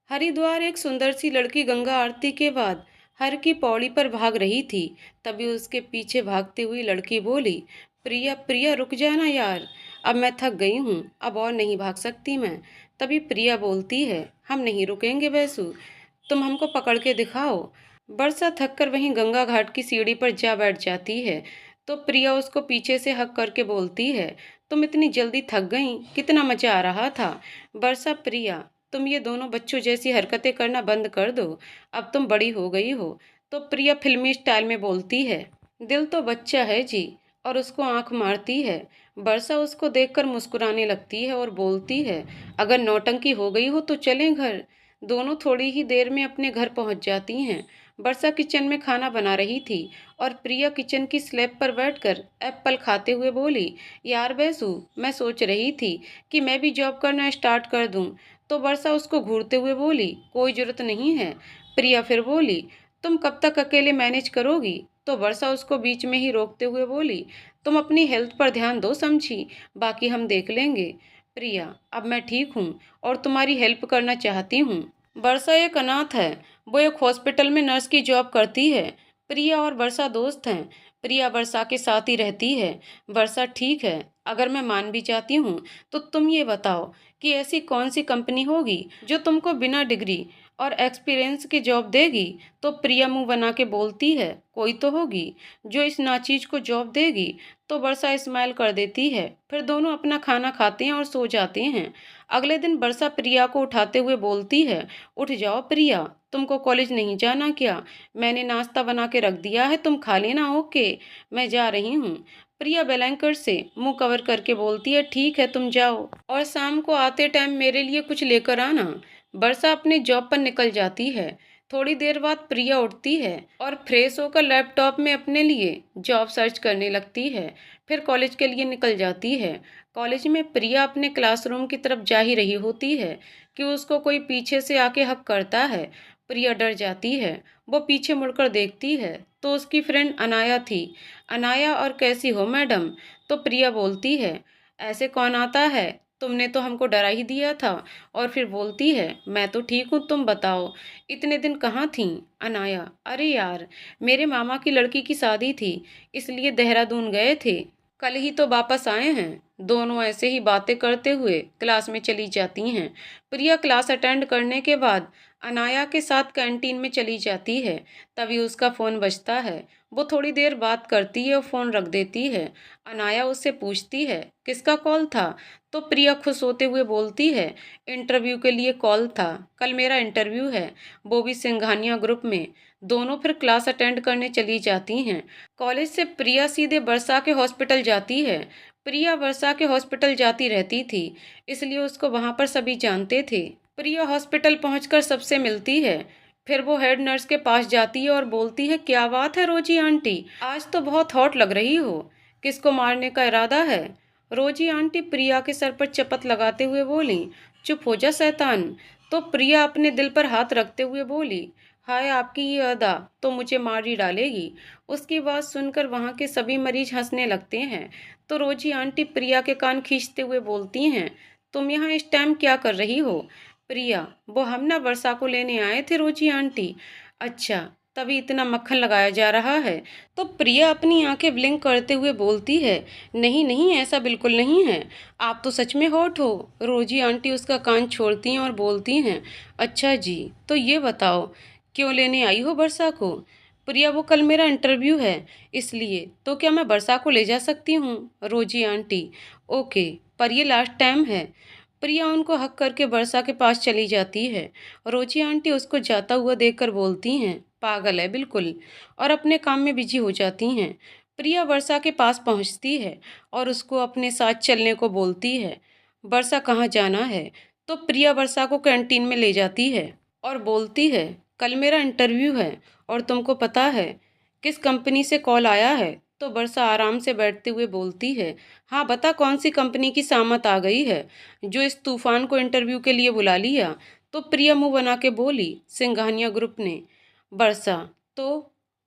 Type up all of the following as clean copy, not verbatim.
हरिद्वार एक सुंदर सी लड़की गंगा आरती के बाद हर की पौड़ी पर भाग रही थी। तभी उसके पीछे भागती हुई लड़की बोली, प्रिया प्रिया रुक जाना यार, अब मैं थक गई हूँ, अब और नहीं भाग सकती मैं। तभी प्रिया बोलती है, हम नहीं रुकेंगे बैसू, तुम हमको पकड़ के दिखाओ। बरसा थक कर वहीं गंगा घाट की सीढ़ी पर जा बैठ जाती है। तो प्रिया उसको पीछे से हक करके बोलती है, तुम इतनी जल्दी थक गई, कितना मजा आ रहा था। बरसा, प्रिया तुम ये दोनों बच्चों जैसी हरकतें करना बंद कर दो, अब तुम बड़ी हो गई हो। तो प्रिया फिल्मी स्टाइल में बोलती है, दिल तो बच्चा है जी, और उसको आंख मारती है। बरसा उसको देखकर मुस्कुराने लगती है और बोलती है, अगर नौटंकी हो गई हो तो चलें घर। दोनों थोड़ी ही देर में अपने घर पहुंच जाती हैं। बरसा किचन में खाना बना रही थी और प्रिया किचन की स्लैब पर बैठकर एप्पल खाते हुए बोली, यार बैसू, मैं सोच रही थी कि मैं भी जॉब करना स्टार्ट कर दूं। तो वर्षा उसको घूरते हुए बोली, कोई जरूरत नहीं है। प्रिया फिर बोली, तुम कब तक अकेले मैनेज करोगी। तो वर्षा उसको बीच में ही रोकते हुए बोली, तुम अपनी हेल्थ पर ध्यान दो समझी, बाकी हम देख लेंगे। प्रिया, अब मैं ठीक हूँ और तुम्हारी हेल्प करना चाहती हूँ। वर्षा एक अनाथ है, वो एक हॉस्पिटल में नर्स की जॉब करती है। प्रिया और वर्षा दोस्त हैं। प्रिया वर्षा के साथ ही रहती है। वर्षा, ठीक है, अगर मैं मान भी जाती हूँ तो तुम ये बताओ कि ऐसी कौन सी कंपनी होगी जो तुमको बिना डिग्री और एक्सपीरियंस की जॉब देगी। तो प्रिया मुंह बना के बोलती है, कोई तो होगी जो इस नाचीज को जॉब देगी। तो वर्षा स्माइल कर देती है। फिर दोनों अपना खाना खाते हैं और सो जाते हैं। अगले दिन वर्षा प्रिया को उठाते हुए बोलती है, उठ जाओ प्रिया, तुमको कॉलेज नहीं जाना क्या। मैंने नाश्ता बना के रख दिया है, तुम खा लेना। ओके, मैं जा रही हूँ। प्रिया ब्लैंकेट से मुंह कवर करके बोलती है, ठीक है तुम जाओ, और शाम को आते टाइम मेरे लिए कुछ लेकर आना। वर्षा अपनी जॉब पर निकल जाती है। थोड़ी देर बाद प्रिया उठती है और फ्रेश होकर लैपटॉप में अपने लिए जॉब सर्च करने लगती है। फिर कॉलेज के लिए निकल जाती है। कॉलेज में प्रिया अपने क्लासरूम की तरफ जा ही रही होती है कि उसको कोई पीछे से आके हक करता है। प्रिया डर जाती है। वो पीछे मुड़कर देखती है तो उसकी फ्रेंड अनाया थी। अनाया, और कैसी हो मैडम। तो प्रिया बोलती है, ऐसे कौन आता है, तुमने तो हमको डरा ही दिया था। और फिर बोलती है, मैं तो ठीक हूँ, तुम बताओ इतने दिन कहाँ थीं। अनाया, अरे यार, मेरे मामा की लड़की की शादी थी, इसलिए देहरादून गए थे, कल ही तो वापस आए हैं। दोनों ऐसे ही बातें करते हुए क्लास में चली जाती हैं। प्रिया क्लास अटेंड करने के बाद अनाया के साथ कैंटीन में चली जाती है। तभी उसका फ़ोन बजता है। वो थोड़ी देर बात करती है और फ़ोन रख देती है। अनाया उससे पूछती है, किसका कॉल था। तो प्रिया खुश होते हुए बोलती है, इंटरव्यू के लिए कॉल था, कल मेरा इंटरव्यू है, वो भी सिंघानिया ग्रुप में। दोनों फिर क्लास अटेंड करने चली जाती हैं। कॉलेज से प्रिया सीधे वर्षा के हॉस्पिटल जाती है। प्रिया वर्षा के हॉस्पिटल जाती रहती थी, इसलिए उसको वहां पर सभी जानते थे। प्रिया हॉस्पिटल पहुंचकर सबसे मिलती है। फिर वो हेड नर्स के पास जाती है और बोलती है, क्या बात है रोजी आंटी, आज तो बहुत हॉट लग रही हो, किसको मारने का इरादा है। रोजी आंटी प्रिया के सर पर चपत लगाते हुए बोली, चुप हो जा शैतान। तो प्रिया अपने दिल पर हाथ रखते हुए बोली, हाय, आपकी ये अदा तो मुझे मार ही डालेगी। उसकी बात सुनकर वहाँ के सभी मरीज हंसने लगते हैं। तो रोजी आंटी प्रिया के कान खींचते हुए बोलती हैं, तुम यहाँ इस टाइम क्या कर रही हो। प्रिया, वो हम ना वर्षा को लेने आए थे रोजी आंटी। अच्छा, तभी इतना मक्खन लगाया जा रहा है। तो प्रिया अपनी आंखें ब्लिंक करते हुए बोलती है, नहीं नहीं, ऐसा बिल्कुल नहीं है, आप तो सच में हॉट हो। रोजी आंटी उसका कान छोड़ती हैं और बोलती हैं, अच्छा जी, तो ये बताओ क्यों लेने आई हो वर्षा को। प्रिया, वो कल मेरा इंटरव्यू है, इसलिए। तो क्या मैं वर्षा को ले जा सकती हूँ। रोजी आंटी, ओके, पर ये लास्ट टाइम है। प्रिया उनको हक करके वर्षा के पास चली जाती है। रोजी आंटी उसको जाता हुआ देखकर बोलती हैं, पागल है बिल्कुल, और अपने काम में बिजी हो जाती हैं। प्रिया वर्षा के पास पहुंचती है और उसको अपने साथ चलने को बोलती है। वर्षा, कहाँ जाना है। तो प्रिया वर्षा को कैंटीन में ले जाती है और बोलती है, कल मेरा इंटरव्यू है, और तुमको पता है किस कंपनी से कॉल आया है। तो वर्षा आराम से बैठते हुए बोलती है, हाँ बता, कौन सी कंपनी की सामत आ गई है जो इस तूफान को इंटरव्यू के लिए बुला लिया। तो प्रिया मुंह बना के बोली, सिंघानिया ग्रुप ने। वर्षा, तो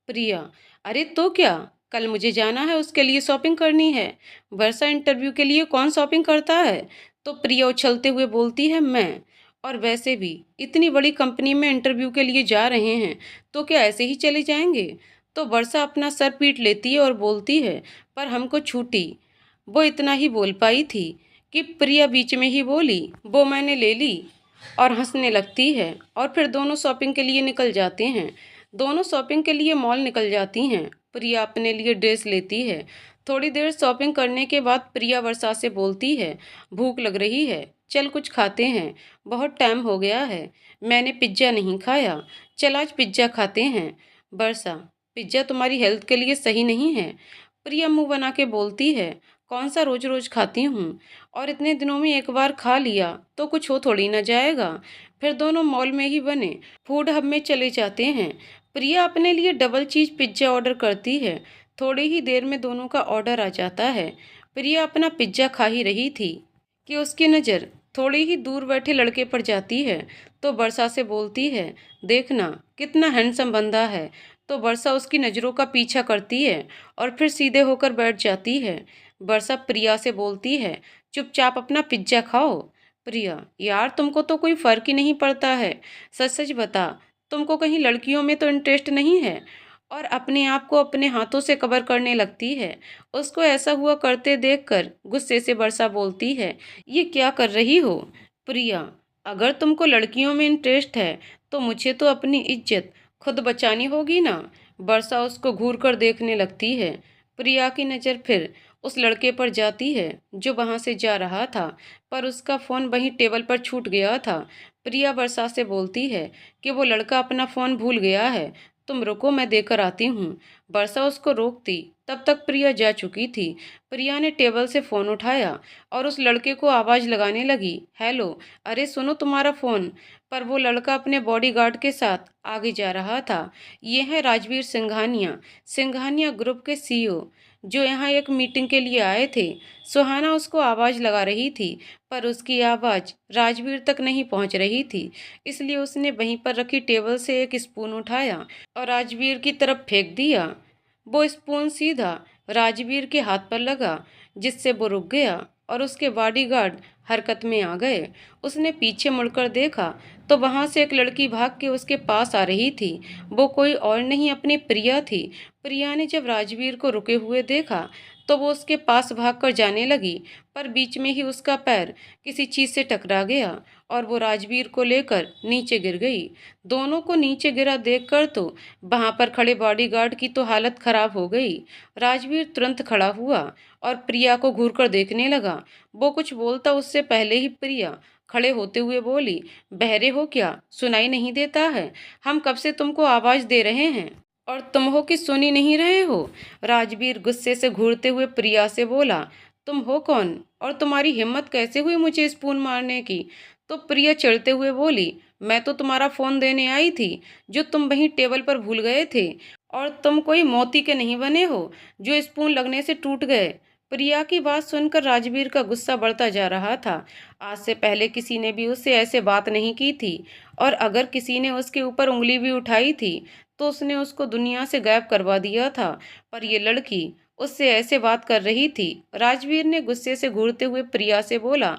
प्रिया, अरे तो क्या, कल मुझे जाना है, उसके लिए शॉपिंग करनी है। वर्षा, इंटरव्यू के लिए कौन शॉपिंग करता है। तो प्रिया उछलते हुए बोलती है, मैं। और वैसे भी इतनी बड़ी कंपनी में इंटरव्यू के लिए जा रहे हैं, तो क्या ऐसे ही चले जाएंगे? तो वर्षा अपना सर पीट लेती है और बोलती है, पर हमको छूटी। वो इतना ही बोल पाई थी कि प्रिया बीच में ही बोली, वो मैंने ले ली, और हंसने लगती है। और फिर दोनों शॉपिंग के लिए निकल जाते हैं। दोनों शॉपिंग के लिए मॉल निकल जाती हैं। प्रिया अपने लिए ड्रेस लेती है। थोड़ी देर शॉपिंग करने के बाद प्रिया वर्षा से बोलती है, भूख लग रही है, चल कुछ खाते हैं, बहुत टाइम हो गया है, मैंने पिज्ज़ा नहीं खाया, चल आज पिज्ज़ा खाते हैं। वर्षा, पिज्ज़ा तुम्हारी हेल्थ के लिए सही नहीं है। प्रिया मुंह बना के बोलती है, कौन सा रोज रोज खाती हूँ, और इतने दिनों में एक बार खा लिया तो कुछ हो थोड़ी ना जाएगा। फिर दोनों मॉल में ही बने फूड हब में चले जाते हैं। प्रिया अपने लिए डबल चीज पिज्ज़ा ऑर्डर करती है। थोड़ी ही देर में दोनों का ऑर्डर आ जाता है। प्रिया अपना पिज्ज़ा खा ही रही थी कि उसकी नज़र थोड़ी ही दूर बैठे लड़के पर जाती है। तो वर्षा से बोलती है, देखना कितना हैंडसम बंदा है। तो वर्षा उसकी नज़रों का पीछा करती है और फिर सीधे होकर बैठ जाती है। वर्षा प्रिया से बोलती है, चुपचाप अपना पिज्ज़ा खाओ। प्रिया, यार तुमको तो कोई फ़र्क ही नहीं पड़ता है, सच सच बता, तुमको कहीं लड़कियों में तो इंटरेस्ट नहीं है? और अपने आप को अपने हाथों से कवर करने लगती है। उसको ऐसा हुआ करते देखकर गुस्से से वर्षा बोलती है, ये क्या कर रही हो? प्रिया, अगर तुमको लड़कियों में इंटरेस्ट है तो मुझे तो अपनी इज्जत खुद बचानी होगी ना। वर्षा उसको घूर कर देखने लगती है। प्रिया की नज़र फिर उस लड़के पर जाती है जो वहां से जा रहा था, पर उसका फ़ोन वहीं टेबल पर छूट गया था। प्रिया वर्षा से बोलती है कि वो लड़का अपना फ़ोन भूल गया है, तुम रुको मैं देकर आती हूँ। वर्षा उसको रोकती, तब तक प्रिया जा चुकी थी। प्रिया ने टेबल से फ़ोन उठाया और उस लड़के को आवाज़ लगाने लगी, हेलो, अरे सुनो तुम्हारा फ़ोन। पर वो लड़का अपने बॉडीगार्ड के साथ आगे जा रहा था। ये है राजवीर सिंघानिया, सिंघानिया ग्रुप के सीईओ, जो यहाँ एक मीटिंग के लिए आए थे। सुहाना उसको आवाज़ लगा रही थी, पर उसकी आवाज़ राजवीर तक नहीं पहुँच रही थी। इसलिए उसने वहीं पर रखी टेबल से एक स्पून उठाया और राजवीर की तरफ फेंक दिया। वो स्पून सीधा राजवीर के हाथ पर लगा, जिससे वो रुक गया और उसके बॉडीगार्ड हरकत में आ गए। उसने पीछे मुड़कर देखा तो वहां से एक लड़की भाग के उसके पास आ रही थी। वो कोई और नहीं, अपनी प्रिया थी। प्रिया ने जब राजवीर को रुके हुए देखा तो वो उसके पास भागकर जाने लगी, पर बीच में ही उसका पैर किसी चीज से टकरा गया और वो राजवीर को लेकर नीचे गिर गई। दोनों को नीचे गिरा देखकर तो वहां पर खड़े बॉडीगार्ड की तो हालत खराब हो गई। राजवीर तुरंत खड़ा हुआ और प्रिया को घूरकर देखने लगा। वो कुछ बोलता उससे पहले ही प्रिया खड़े होते हुए बोली, बहरे हो क्या, सुनाई नहीं देता है? हम कब से तुमको आवाज दे रहे हैं और तुम हो कि सुन ही नहीं रहे हो? राजवीर गुस्से से घूरते हुए प्रिया से बोला, तुम हो कौन और तुम्हारी हिम्मत कैसे हुई मुझे स्पून मारने की? तो प्रिया चिढ़ते हुए बोली, मैं तो तुम्हारा फोन देने आई थी जो तुम वहीं टेबल पर भूल गए थे, और तुम कोई मोती के नहीं बने हो जो स्पून लगने से टूट गए। प्रिया की बात सुनकर राजवीर का गुस्सा बढ़ता जा रहा था। आज से पहले किसी ने भी उससे ऐसे बात नहीं की थी, और अगर किसी ने उसके ऊपर उंगली भी उठाई थी तो उसने उसको दुनिया से गायब करवा दिया था। पर ये लड़की उससे ऐसे बात कर रही थी। राजवीर ने गुस्से से घूरते हुए प्रिया से बोला,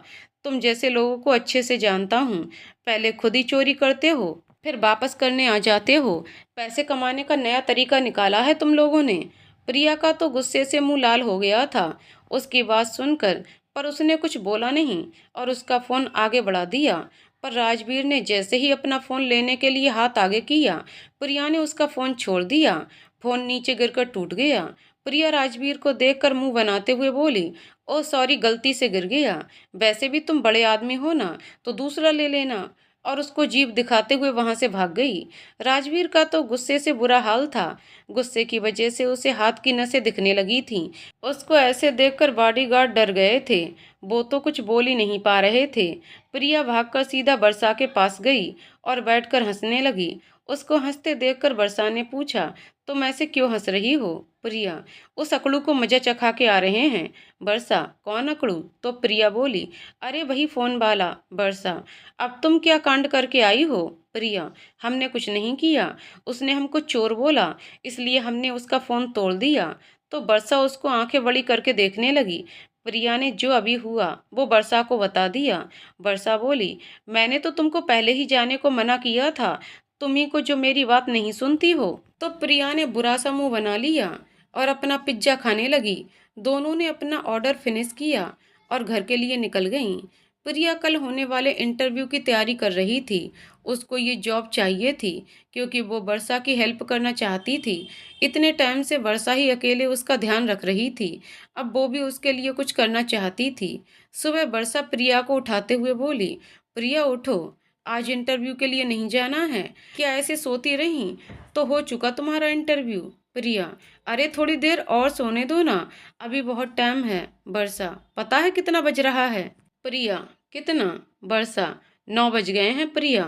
तुम जैसे लोगों को अच्छे से जानता हूँ, पहले खुद ही चोरी करते हो फिर वापस करने आ जाते हो। पैसे कमाने का नया तरीका निकाला है तुम लोगों ने। प्रिया का तो गुस्से से मुंह लाल हो गया था उसकी बात सुनकर, पर उसने कुछ बोला नहीं और उसका फोन आगे बढ़ा दिया। पर राजवीर ने जैसे ही अपना फोन लेने के लिए हाथ आगे किया, प्रिया ने उसका फोन छोड़ दिया। फोन नीचे गिरकर टूट गया। प्रिया राजवीर को देखकर मुंह बनाते हुए बोली, ओ सॉरी, गलती से गिर गया, वैसे भी तुम बड़े आदमी हो ना, तो दूसरा ले लेना। और उसको जीभ दिखाते हुए वहां से भाग गई। राजवीर का तो गुस्से से बुरा हाल था। गुस्से की वजह से उसे हाथ की नसें दिखने लगी थीं। उसको ऐसे देखकर बॉडीगार्ड डर गए थे। वो तो कुछ बोल ही नहीं पा रहे थे। प्रिया भागकर सीधा वर्षा के पास गई और बैठकर हंसने लगी। उसको हंसते देखकर वर्षा ने पूछा, तुम ऐसे क्यों हंस रही हो? प्रिया, उस अकड़ू को मजा चखा के आ रहे हैं। वर्षा, कौन अकड़ू? तो प्रिया बोली, अरे वही फोन वाला। वर्षा, अब तुम क्या कांड करके आई हो? प्रिया, हमने कुछ नहीं किया, उसने हमको चोर बोला, इसलिए हमने उसका फोन तोड़ दिया। तो वर्षा उसको आंखें बड़ी करके देखने लगी। प्रिया ने जो अभी हुआ वो वर्षा को बता दिया। वर्षा बोली, मैंने तो तुमको पहले ही जाने को मना किया था, तुम ही को जो मेरी बात नहीं सुनती हो। तो प्रिया ने बुरा सा मुंह बना लिया और अपना पिज्जा खाने लगी। दोनों ने अपना ऑर्डर फिनिश किया और घर के लिए निकल गईं। प्रिया कल होने वाले इंटरव्यू की तैयारी कर रही थी। उसको ये जॉब चाहिए थी क्योंकि वो वर्षा की हेल्प करना चाहती थी। इतने टाइम से वर्षा ही अकेले उसका ध्यान रख रही थी, अब वो भी उसके लिए कुछ करना चाहती थी। सुबह वर्षा प्रिया को उठाते हुए बोली, प्रिया उठो, आज इंटरव्यू के लिए नहीं जाना है क्या? ऐसे सोती रही तो हो चुका तुम्हारा इंटरव्यू। प्रिया, अरे थोड़ी देर और सोने दो ना, अभी बहुत टाइम है। वर्षा, पता है कितना बज रहा है? प्रिया, कितना? वर्षा, 9 बज गए हैं प्रिया।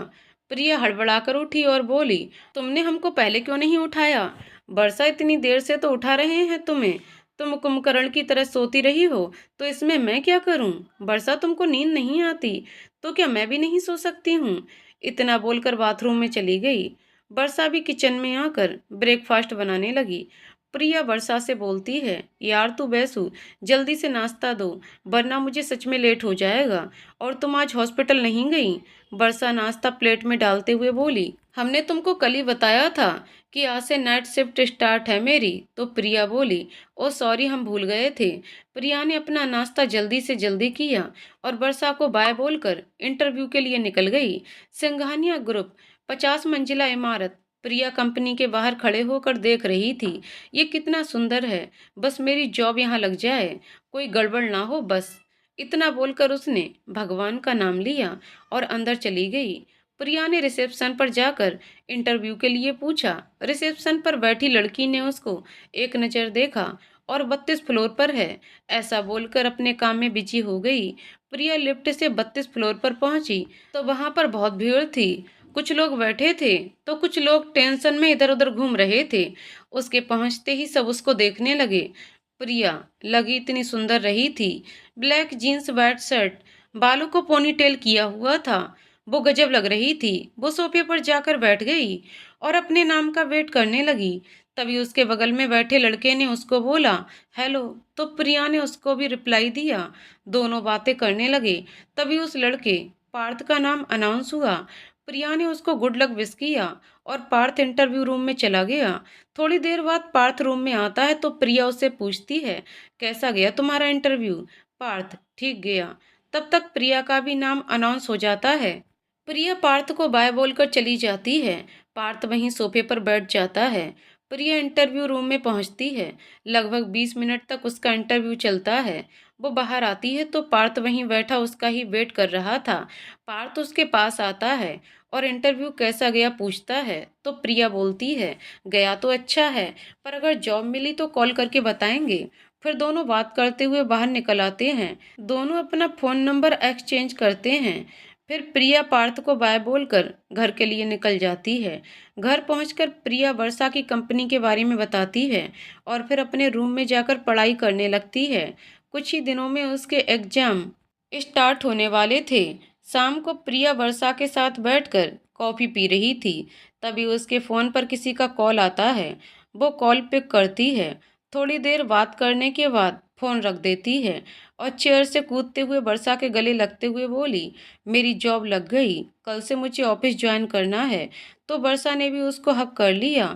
प्रिया हड़बड़ाकर उठी और बोली, तुमने हमको पहले क्यों नहीं उठाया? वर्षा, इतनी देर से तो उठा रहे हैं तुम्हें, तुम कुंभकर्ण की तरह सोती रही हो, तो इसमें मैं क्या करूं? वर्षा, तुमको नींद नहीं आती तो क्या मैं भी नहीं सो सकती हूँ? इतना बोलकर बाथरूम में चली गई। वर्षा भी किचन में आकर ब्रेकफास्ट बनाने लगी। प्रिया वर्षा से बोलती है, यार तू बैसू, जल्दी से नाश्ता दो, वरना मुझे सच में लेट हो जाएगा। और तुम आज हॉस्पिटल नहीं गई? वर्षा नाश्ता प्लेट में डालते हुए बोली, हमने तुमको कल ही बताया था कि आज से नाइट शिफ्ट स्टार्ट है मेरी। तो प्रिया बोली, ओ सॉरी, हम भूल गए थे। प्रिया ने अपना नाश्ता जल्दी से जल्दी किया और वर्षा को बाय बोलकर इंटरव्यू के लिए निकल गई। सिंघानिया ग्रुप, 50 मंजिला इमारत। प्रिया कंपनी के बाहर खड़े होकर देख रही थी। ये कितना सुंदर है, बस मेरी जॉब यहाँ लग जाए, कोई गड़बड़ ना हो बस। इतना बोलकर उसने भगवान का नाम लिया और अंदर चली गई। प्रिया ने रिसेप्शन पर जाकर इंटरव्यू के लिए पूछा। रिसेप्शन पर बैठी लड़की ने उसको एक नज़र देखा और 32 फ्लोर पर है, ऐसा बोलकर अपने काम में बिजी हो गई। प्रिया लिफ्ट से 32 फ्लोर पर पहुंची तो वहां पर बहुत भीड़ थी। कुछ लोग बैठे थे तो कुछ लोग टेंशन में इधर उधर घूम रहे थे। उसके पहुंचते ही सब उसको देखने लगे। प्रिया लगी इतनी सुंदर रही थी, ब्लैक जीन्स वाइट शर्ट, बालों को पोनीटेल किया हुआ था, वो गजब लग रही थी। वो सोफे पर जाकर बैठ गई और अपने नाम का वेट करने लगी। तभी उसके बगल में बैठे लड़के ने उसको बोला, हेलो। तो प्रिया ने उसको भी रिप्लाई दिया। दोनों बातें करने लगे। तभी उस लड़के पार्थ का नाम अनाउंस हुआ। प्रिया ने उसको गुड लक विश किया और पार्थ इंटरव्यू रूम में चला गया। थोड़ी देर बाद पार्थ रूम में आता है तो प्रिया उससे पूछती है, कैसा गया तुम्हारा इंटरव्यू? पार्थ, ठीक गया। तब तक प्रिया का भी नाम अनाउंस हो जाता है। प्रिया पार्थ को बाय बोलकर चली जाती है। पार्थ वहीं सोफे पर बैठ जाता है। प्रिया इंटरव्यू रूम में पहुंचती है। लगभग 20 मिनट तक उसका इंटरव्यू चलता है। वो बाहर आती है तो पार्थ वहीं बैठा उसका ही वेट कर रहा था। पार्थ उसके पास आता है और इंटरव्यू कैसा गया पूछता है। तो प्रिया बोलती है, गया तो अच्छा है, पर अगर जॉब मिली तो कॉल करके बताएंगे। फिर दोनों बात करते हुए बाहर निकल आते हैं। दोनों अपना फ़ोन नंबर एक्सचेंज करते हैं। फिर प्रिया पार्थ को बाय बोलकर घर के लिए निकल जाती है। घर पहुंचकर प्रिया वर्षा की कंपनी के बारे में बताती है और फिर अपने रूम में जाकर पढ़ाई करने लगती है। कुछ ही दिनों में उसके एग्जाम स्टार्ट होने वाले थे। शाम को प्रिया वर्षा के साथ बैठकर कॉफ़ी पी रही थी। तभी उसके फ़ोन पर किसी का कॉल आता है। वो कॉल पिक करती है। थोड़ी देर बात करने के बाद फ़ोन रख देती है और चेयर से कूदते हुए वर्षा के गले लगते हुए बोली, मेरी जॉब लग गई, कल से मुझे ऑफिस ज्वाइन करना है। तो वर्षा ने भी उसको हक कर लिया।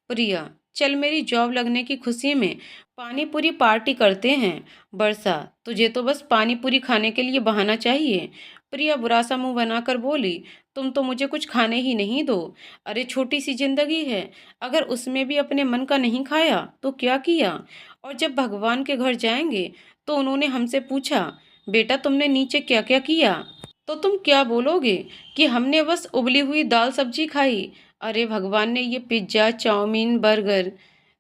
प्रिया, चल मेरी जॉब लगने की खुशी में पानी पूरी पार्टी करते हैं। वर्षा, तुझे तो बस पानी पूरी खाने के लिए बहाना चाहिए। प्रिया बुरा सा मुंह बनाकर बोली, तुम तो मुझे कुछ खाने ही नहीं दो। अरे छोटी सी जिंदगी है, अगर उसमें भी अपने मन का नहीं खाया तो क्या किया? और जब भगवान के घर जाएंगे तो उन्होंने हमसे पूछा, बेटा तुमने नीचे क्या क्या किया? तो तुम क्या बोलोगे कि हमने बस उबली हुई दाल सब्जी खाई? अरे भगवान ने ये पिज्ज़ा चाउमीन बर्गर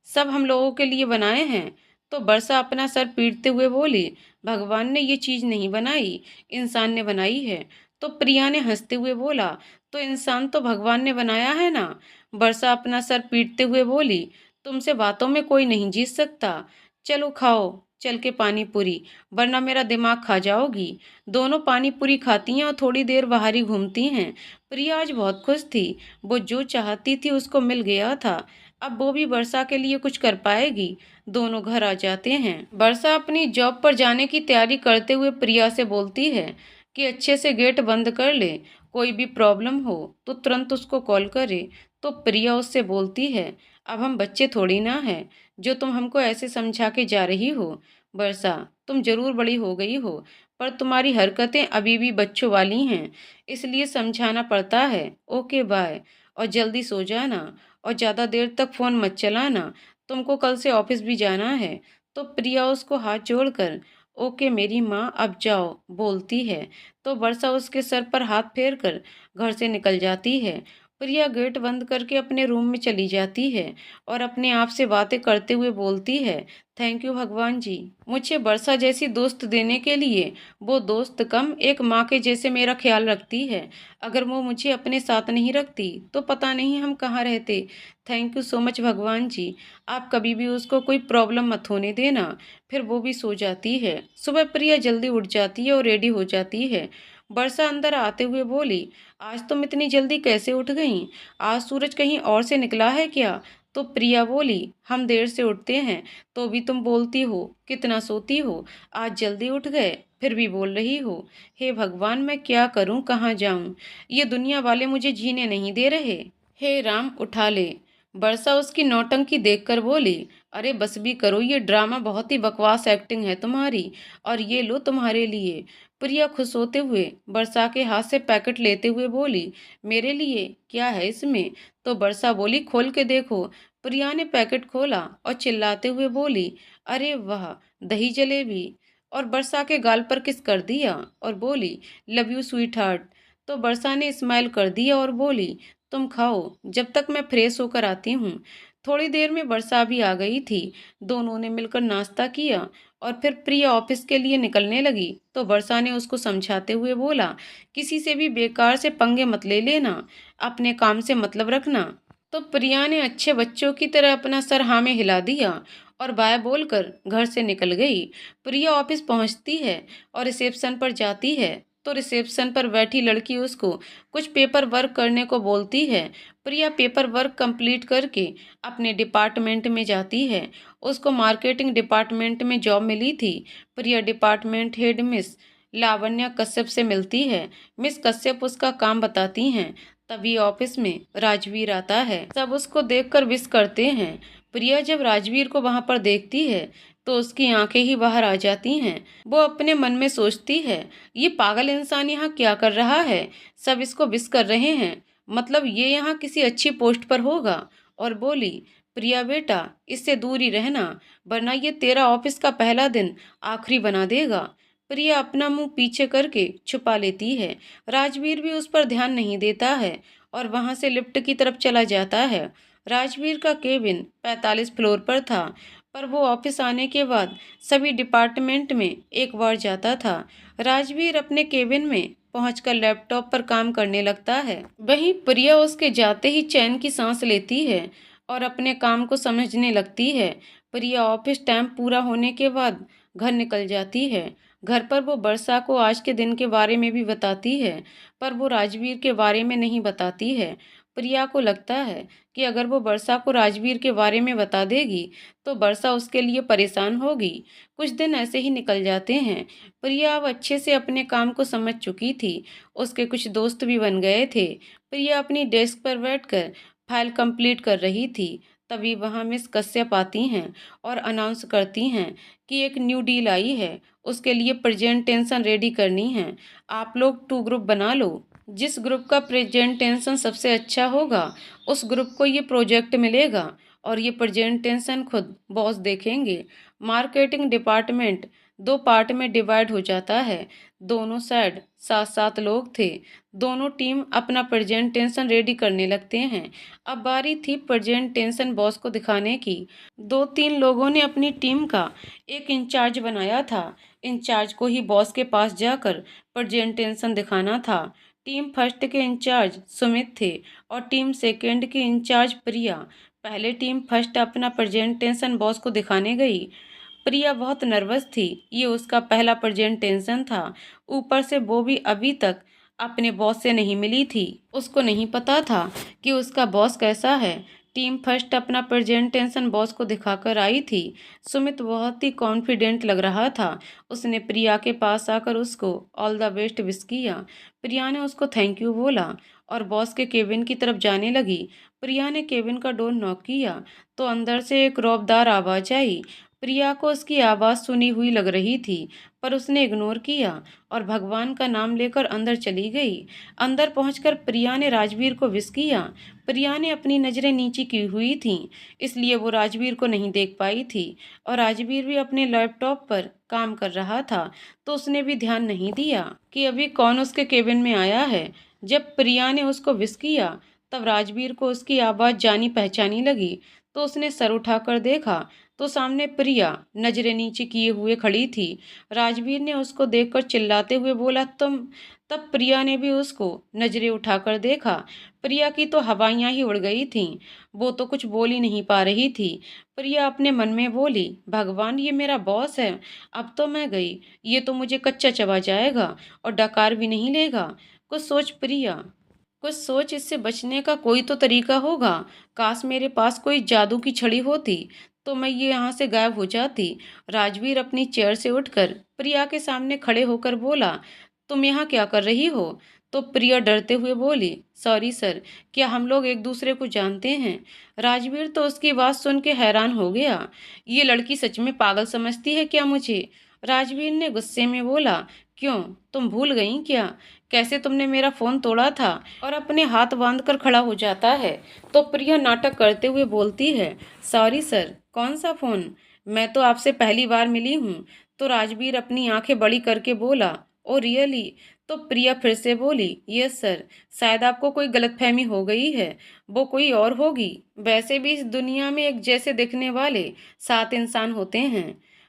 सब हम लोगों के लिए बनाए हैं। तो वर्षा अपना सर पीटते हुए बोली, भगवान ने ये चीज़ नहीं बनाई, इंसान ने बनाई है। तो प्रिया ने हंसते हुए बोला, तो इंसान तो भगवान ने बनाया है ना। वर्षा अपना सर पीटते हुए बोली, तुमसे बातों में कोई नहीं जीत सकता। चलो खाओ चल के पानी पूरी, वरना मेरा दिमाग खा जाओगी। दोनों पानी पूरी खाती हैं और थोड़ी देर बाहर ही घूमती हैं। प्रिया आज बहुत खुश थी। वो जो चाहती थी उसको मिल गया था। अब वो भी वर्षा के लिए कुछ कर पाएगी। दोनों घर आ जाते हैं। वर्षा अपनी जॉब पर जाने की तैयारी करते हुए प्रिया से बोलती है कि अच्छे से गेट बंद कर ले, कोई भी प्रॉब्लम हो तो तुरंत उसको कॉल करे। तो प्रिया उससे बोलती है, अब हम बच्चे थोड़ी ना हैं जो तुम हमको ऐसे समझा के जा रही हो। वर्षा, तुम जरूर बड़ी हो गई हो, पर तुम्हारी हरकतें अभी भी बच्चों वाली हैं, इसलिए समझाना पड़ता है। ओके बाय, और जल्दी सो जाना, और ज़्यादा देर तक फ़ोन मत चलाना, तुमको कल से ऑफिस भी जाना है। तो प्रिया उसको हाथ जोड़कर ओके मेरी माँ अब जाओ बोलती है। तो वर्षा उसके सर पर हाथ फेर कर घर से निकल जाती है। प्रिया गेट बंद करके अपने रूम में चली जाती है और अपने आप से बातें करते हुए बोलती है, थैंक यू भगवान जी, मुझे वर्षा जैसी दोस्त देने के लिए। वो दोस्त कम एक माँ के जैसे मेरा ख्याल रखती है। अगर वो मुझे अपने साथ नहीं रखती तो पता नहीं हम कहाँ रहते। थैंक यू सो मच भगवान जी, आप कभी भी उसको कोई प्रॉब्लम मत होने देना। फिर वो भी सो जाती है। सुबह प्रिया जल्दी उठ जाती है और रेडी हो जाती है। वर्षा अंदर आते हुए बोली, आज तुम इतनी जल्दी कैसे उठ गईं? आज सूरज कहीं और से निकला है क्या? तो प्रिया बोली, हम देर से उठते हैं तो भी तुम बोलती हो कितना सोती हो, आज जल्दी उठ गए फिर भी बोल रही हो। हे भगवान, मैं क्या करूं, कहाँ जाऊं? ये दुनिया वाले मुझे जीने नहीं दे रहे। हे राम उठा ले। वर्षा उसकी नौटंकी देखकर बोली, अरे बस भी करो, ये ड्रामा बहुत ही बकवास एक्टिंग है तुम्हारी, और ये लो तुम्हारे लिए। प्रिया खुश होते हुए वर्षा के हाथ से पैकेट लेते हुए बोली, मेरे लिए क्या है इसमें? तो वर्षा बोली, खोल के देखो। प्रिया ने पैकेट खोला और चिल्लाते हुए बोली, अरे वाह, दही जलेबी। और वर्षा के गाल पर किस कर दिया और बोली, लव यू स्वीट हार्ट। तो वर्षा ने स्माइल कर दिया और बोली, तुम खाओ जब तक मैं फ्रेश होकर आती हूँ। थोड़ी देर में वर्षा भी आ गई थी। दोनों ने मिलकर नाश्ता किया और फिर प्रिया ऑफिस के लिए निकलने लगी। तो वर्षा ने उसको समझाते हुए बोला, किसी से भी बेकार से पंगे मत ले लेना, अपने काम से मतलब रखना। तो प्रिया ने अच्छे बच्चों की तरह अपना सर हाँ में हिला दिया और बाय बोलकर घर से निकल गई। प्रिया ऑफिस पहुंचती है और रिसेप्शन पर जाती है। तो रिसेप्शन पर बैठी लड़की उसको कुछ पेपर वर्क करने को बोलती है। प्रिया पेपर वर्क कंप्लीट करके अपने डिपार्टमेंट में जाती है। उसको मार्केटिंग डिपार्टमेंट में जॉब मिली थी। Priya department head miss Lavanya Kashyap से मिलती है। मिस कश्यप उसका काम बताती हैं। तभी ऑफिस में राजवीर आता है। सब उसको देखकर विश करते हैं। प्रिया जब राजवीर को वहां पर देखती है तो उसकी आंखें ही बाहर आ जाती हैं। वो अपने मन में सोचती है, ये पागल इंसान यहाँ क्या कर रहा है? सब इसको विश कर रहे हैं, मतलब ये यहाँ किसी अच्छी पोस्ट पर होगा। और बोली, प्रिया बेटा, इससे दूर ही रहना, वरना ये तेरा ऑफिस का पहला दिन आखिरी बना देगा। प्रिया अपना मुंह पीछे करके छुपा लेती है। राजवीर भी उस पर ध्यान नहीं देता है और वहां से लिफ्ट की तरफ चला जाता है। राजवीर का केबिन 45 फ्लोर पर था, पर वो ऑफिस आने के बाद सभी डिपार्टमेंट में एक बार जाता था। राजवीर अपने केबिन में पहुंचकर लैपटॉप पर काम करने लगता है। वहीं प्रिया उसके जाते ही चैन की सांस लेती है और अपने काम को समझने लगती है। प्रिया ऑफिस टाइम पूरा होने के बाद घर निकल जाती है। घर पर वो वर्षा को आज के दिन के बारे में भी बताती है, पर वो राजवीर के बारे में नहीं बताती है। प्रिया को लगता है कि अगर वो वर्षा को राजवीर के बारे में बता देगी तो वर्षा उसके लिए परेशान होगी। कुछ दिन ऐसे ही निकल जाते हैं। प्रिया अब अच्छे से अपने काम को समझ चुकी थी। उसके कुछ दोस्त भी बन गए थे। प्रिया अपनी डेस्क पर बैठकर फाइल कंप्लीट कर रही थी। तभी वहां मिस कश्यप आती हैं और अनाउंस करती हैं कि एक न्यू डील आई है, उसके लिए प्रेजेंटेशन रेडी करनी है। आप लोग 2 ग्रुप बना लो। जिस ग्रुप का प्रेजेंटेशन सबसे अच्छा होगा उस ग्रुप को ये प्रोजेक्ट मिलेगा और ये प्रेजेंटेशन खुद बॉस देखेंगे। मार्केटिंग डिपार्टमेंट 2 पार्ट में डिवाइड हो जाता है। दोनों साइड 7-7 लोग थे। दोनों टीम अपना प्रेजेंटेशन रेडी करने लगते हैं। अब बारी थी प्रेजेंटेशन बॉस को दिखाने की। 2-3 लोगों ने अपनी टीम का एक इंचार्ज बनाया था। इंचार्ज को ही बॉस के पास जाकर प्रेजेंटेशन दिखाना था। टीम फर्स्ट के इंचार्ज सुमित थे और टीम सेकंड के इंचार्ज प्रिया। पहले टीम फर्स्ट अपना प्रेजेंटेशन बॉस को दिखाने गई। प्रिया बहुत नर्वस थी, ये उसका पहला प्रेजेंटेशन था। ऊपर से वो भी अभी तक अपने बॉस से नहीं मिली थी। उसको नहीं पता था कि उसका बॉस कैसा है। टीम फर्स्ट अपना प्रेजेंटेशन बॉस को दिखाकर आई थी। सुमित बहुत ही कॉन्फिडेंट लग रहा था। उसने प्रिया के पास आकर उसको ऑल द बेस्ट विश किया। प्रिया ने उसको थैंक यू बोला और बॉस के केबिन की तरफ जाने लगी। प्रिया ने केबिन का डोर नॉक किया तो अंदर से एक रौबदार आवाज आई। प्रिया को उसकी आवाज़ सुनी हुई लग रही थी, पर उसने इग्नोर किया और भगवान का नाम लेकर अंदर चली गई। अंदर पहुंचकर प्रिया ने राजवीर को विश किया। प्रिया ने अपनी नज़रें नीची की हुई थीं, इसलिए वो राजवीर को नहीं देख पाई थी और राजवीर भी अपने लैपटॉप पर काम कर रहा था, तो उसने भी ध्यान नहीं दिया कि अभी कौन उसके केबिन में आया है। जब प्रिया ने उसको विश किया, तब राजवीर को उसकी आवाज़ जानी पहचानी लगी, तो उसने सर उठाकर देखा तो सामने प्रिया नजरें नीचे किए हुए खड़ी थी। राजवीर ने उसको देखकर चिल्लाते हुए बोला, तुम। तब प्रिया ने भी उसको नजरें उठाकर देखा। प्रिया की तो हवाइयाँ ही उड़ गई थीं। वो तो कुछ बोल ही नहीं पा रही थी। प्रिया अपने मन में बोली, भगवान, ये मेरा बॉस है। अब तो मैं गई, ये तो मुझे कच्चा चबा जाएगा और डकार भी नहीं लेगा। कुछ सोच प्रिया, कुछ सोच, इससे बचने का कोई तो तरीका होगा। काश मेरे पास कोई जादू की छड़ी होती तो मैं ये यहाँ से गायब हो जाती। राजवीर अपनी चेयर से उठकर प्रिया के सामने खड़े होकर बोला, तुम यहाँ क्या कर रही हो? तो प्रिया डरते हुए बोली, सॉरी सर, क्या हम लोग एक दूसरे को जानते हैं? राजवीर तो उसकी बात सुन के हैरान हो गया। ये लड़की सच में पागल समझती है क्या मुझे? राजवीर ने गुस्से में बोला, क्यों, तुम भूल गई क्या कैसे तुमने मेरा फोन तोड़ा था? और अपने हाथ बांधकर खड़ा हो जाता है। तो प्रिया नाटक करते हुए बोलती है, सॉरी सर, कौन सा फोन? मैं तो आपसे पहली बार मिली हूँ। तो राजवीर अपनी आंखें बड़ी करके बोला, ओ रियली? तो प्रिया फिर से बोली, यस सर, शायद आपको कोई गलतफहमी हो गई है, वो कोई और होगी। वैसे भी इस दुनिया में एक जैसे दिखने वाले 7 इंसान होते हैं।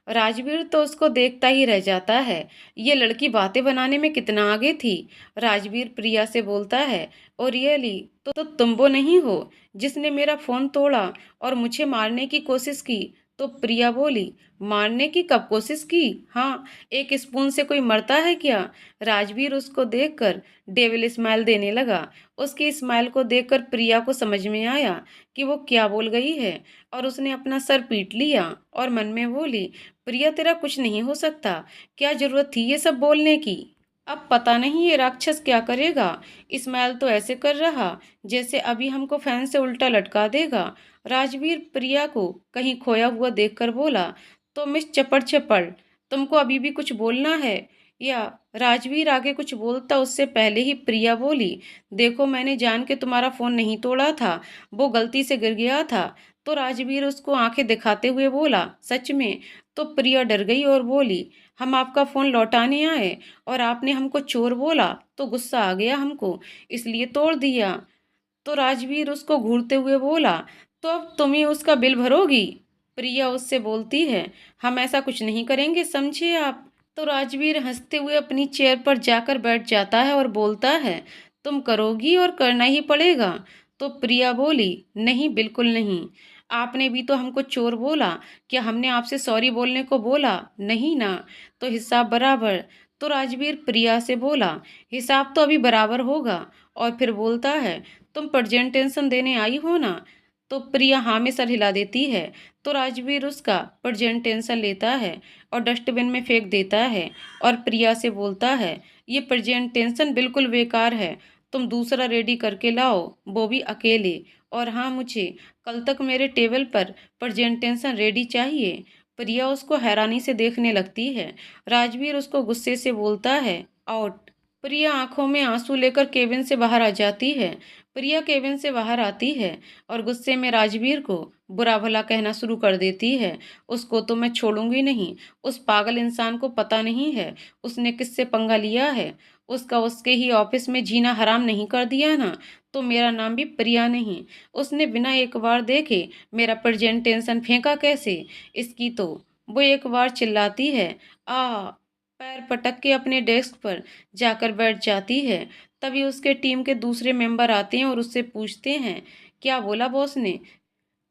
राजवीर तो उसको देखता ही रह जाता है। ये लड़की बातें बनाने में कितना आगे थी। राजवीर प्रिया से बोलता है, ओ रियली? तो तुम वो नहीं हो जिसने मेरा फोन तोड़ा और मुझे मारने की कोशिश की? तो प्रिया बोली, मारने की कब कोशिश की? हाँ, एक स्पून से कोई मरता है क्या? राजवीर उसको देखकर डेविल स्माइल देने लगा। उसकी स्माइल को देखकर प्रिया को समझ में आया कि वो क्या बोल गई है और उसने अपना सर पीट लिया और मन में बोली, प्रिया, तेरा कुछ नहीं हो सकता। क्या जरूरत थी ये सब बोलने की? अब पता नहीं ये राक्षस क्या करेगा। इस्माइल तो ऐसे कर रहा जैसे अभी हमको फैन से उल्टा लटका देगा। राजवीर प्रिया को कहीं खोया हुआ देखकर बोला, तो मिस चपड़ चपड़, तुमको अभी भी कुछ बोलना है? या राजवीर आगे कुछ बोलता उससे पहले ही प्रिया बोली, देखो, मैंने जान के तुम्हारा फोन नहीं तोड़ा था, वो गलती से गिर गया था। तो राजवीर उसको आंखें दिखाते हुए बोला, सच में? तो प्रिया डर गई और बोली, हम आपका फोन लौटाने आए और आपने हमको चोर बोला तो गुस्सा आ गया हमको, इसलिए तोड़ दिया। तो राजवीर उसको घूरते हुए बोला, तो अब तुम ही उसका बिल भरोगी? प्रिया उससे बोलती है, हम ऐसा कुछ नहीं करेंगे, समझे आप? तो राजवीर हंसते हुए अपनी चेयर पर जाकर बैठ जाता है और बोलता है, तुम करोगी और करना ही पड़ेगा। तो प्रिया बोली, नहीं, बिल्कुल नहीं। आपने भी तो हमको चोर बोला, क्या हमने आपसे सॉरी बोलने को बोला? नहीं ना। तो हिसाब बराबर। तो राजवीर प्रिया से बोला, हिसाब तो अभी बराबर होगा। और फिर बोलता है, तुम प्रेजेंटेशन देने आई हो ना? तो प्रिया हाँ में सर हिला देती है। तो राजवीर उसका प्रेजेंटेशन लेता है और डस्टबिन में फेंक देता है और प्रिया से बोलता है, ये प्रेजेंटेशन बिल्कुल बेकार है, तुम दूसरा रेडी करके लाओ, वो भी अकेले। और हाँ, मुझे कल तक मेरे टेबल पर प्रेजेंटेशन रेडी चाहिए। प्रिया उसको हैरानी से देखने लगती है। राजवीर उसको गुस्से से बोलता है, आउट। प्रिया आंखों में आंसू लेकर केबिन से बाहर आ जाती है। प्रिया केबिन से बाहर आती है और गुस्से में राजवीर को बुरा भला कहना शुरू कर देती है, उसको तो मैं छोड़ूंगी नहीं। उस पागल इंसान को पता नहीं है उसने किससे पंगा लिया है। उसका उसके ही ऑफिस में जीना हराम नहीं कर दिया ना, तो मेरा नाम भी प्रिया नहीं। उसने बिना एक बार देखे मेरा प्रेजेंटेशन फेंका कैसे? इसकी तो। वो एक बार चिल्लाती है, आ, पैर पटक के अपने डेस्क पर जाकर बैठ जाती है। तभी उसके टीम के दूसरे मेंबर आते हैं और उससे पूछते हैं, क्या बोला बॉस ने?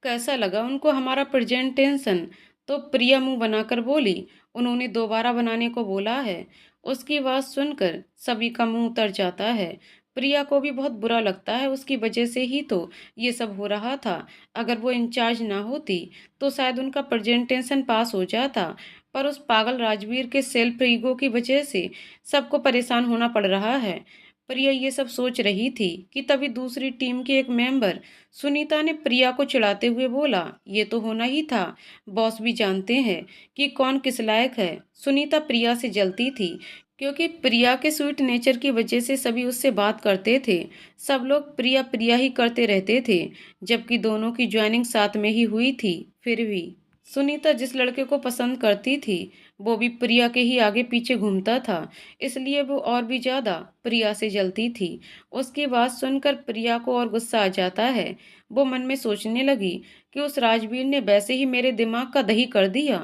कैसा लगा उनको हमारा प्रेजेंटेशन? तो प्रिया मुंह बनाकर बोली, उन्होंने दोबारा बनाने को बोला है। उसकी बात सुनकर सभी का मुंह उतर जाता है। प्रिया को भी बहुत बुरा लगता है, उसकी वजह से ही तो ये सब हो रहा था। अगर वो इंचार्ज ना होती तो शायद उनका प्रेजेंटेशन पास हो जाता, पर उस पागल राजवीर के सेल्फ ईगो की वजह से सबको परेशान होना पड़ रहा है। प्रिया ये सब सोच रही थी कि तभी दूसरी टीम के एक मेंबर सुनीता ने प्रिया को चिढ़ाते हुए बोला, ये तो होना ही था, बॉस भी जानते हैं कि कौन किस लायक है। सुनीता प्रिया से जलती थी, क्योंकि प्रिया के स्वीट नेचर की वजह से सभी उससे बात करते थे। सब लोग प्रिया प्रिया ही करते रहते थे, जबकि दोनों की ज्वाइनिंग साथ में ही हुई थी। फिर भी सुनीता जिस लड़के को पसंद करती थी वो भी प्रिया के ही आगे पीछे घूमता था, इसलिए वो और भी ज्यादा प्रिया से जलती थी। उसकी बात सुनकर प्रिया को और गुस्सा आ जाता है। वो मन में सोचने लगी कि उस राजवीर ने वैसे ही मेरे दिमाग का दही कर दिया,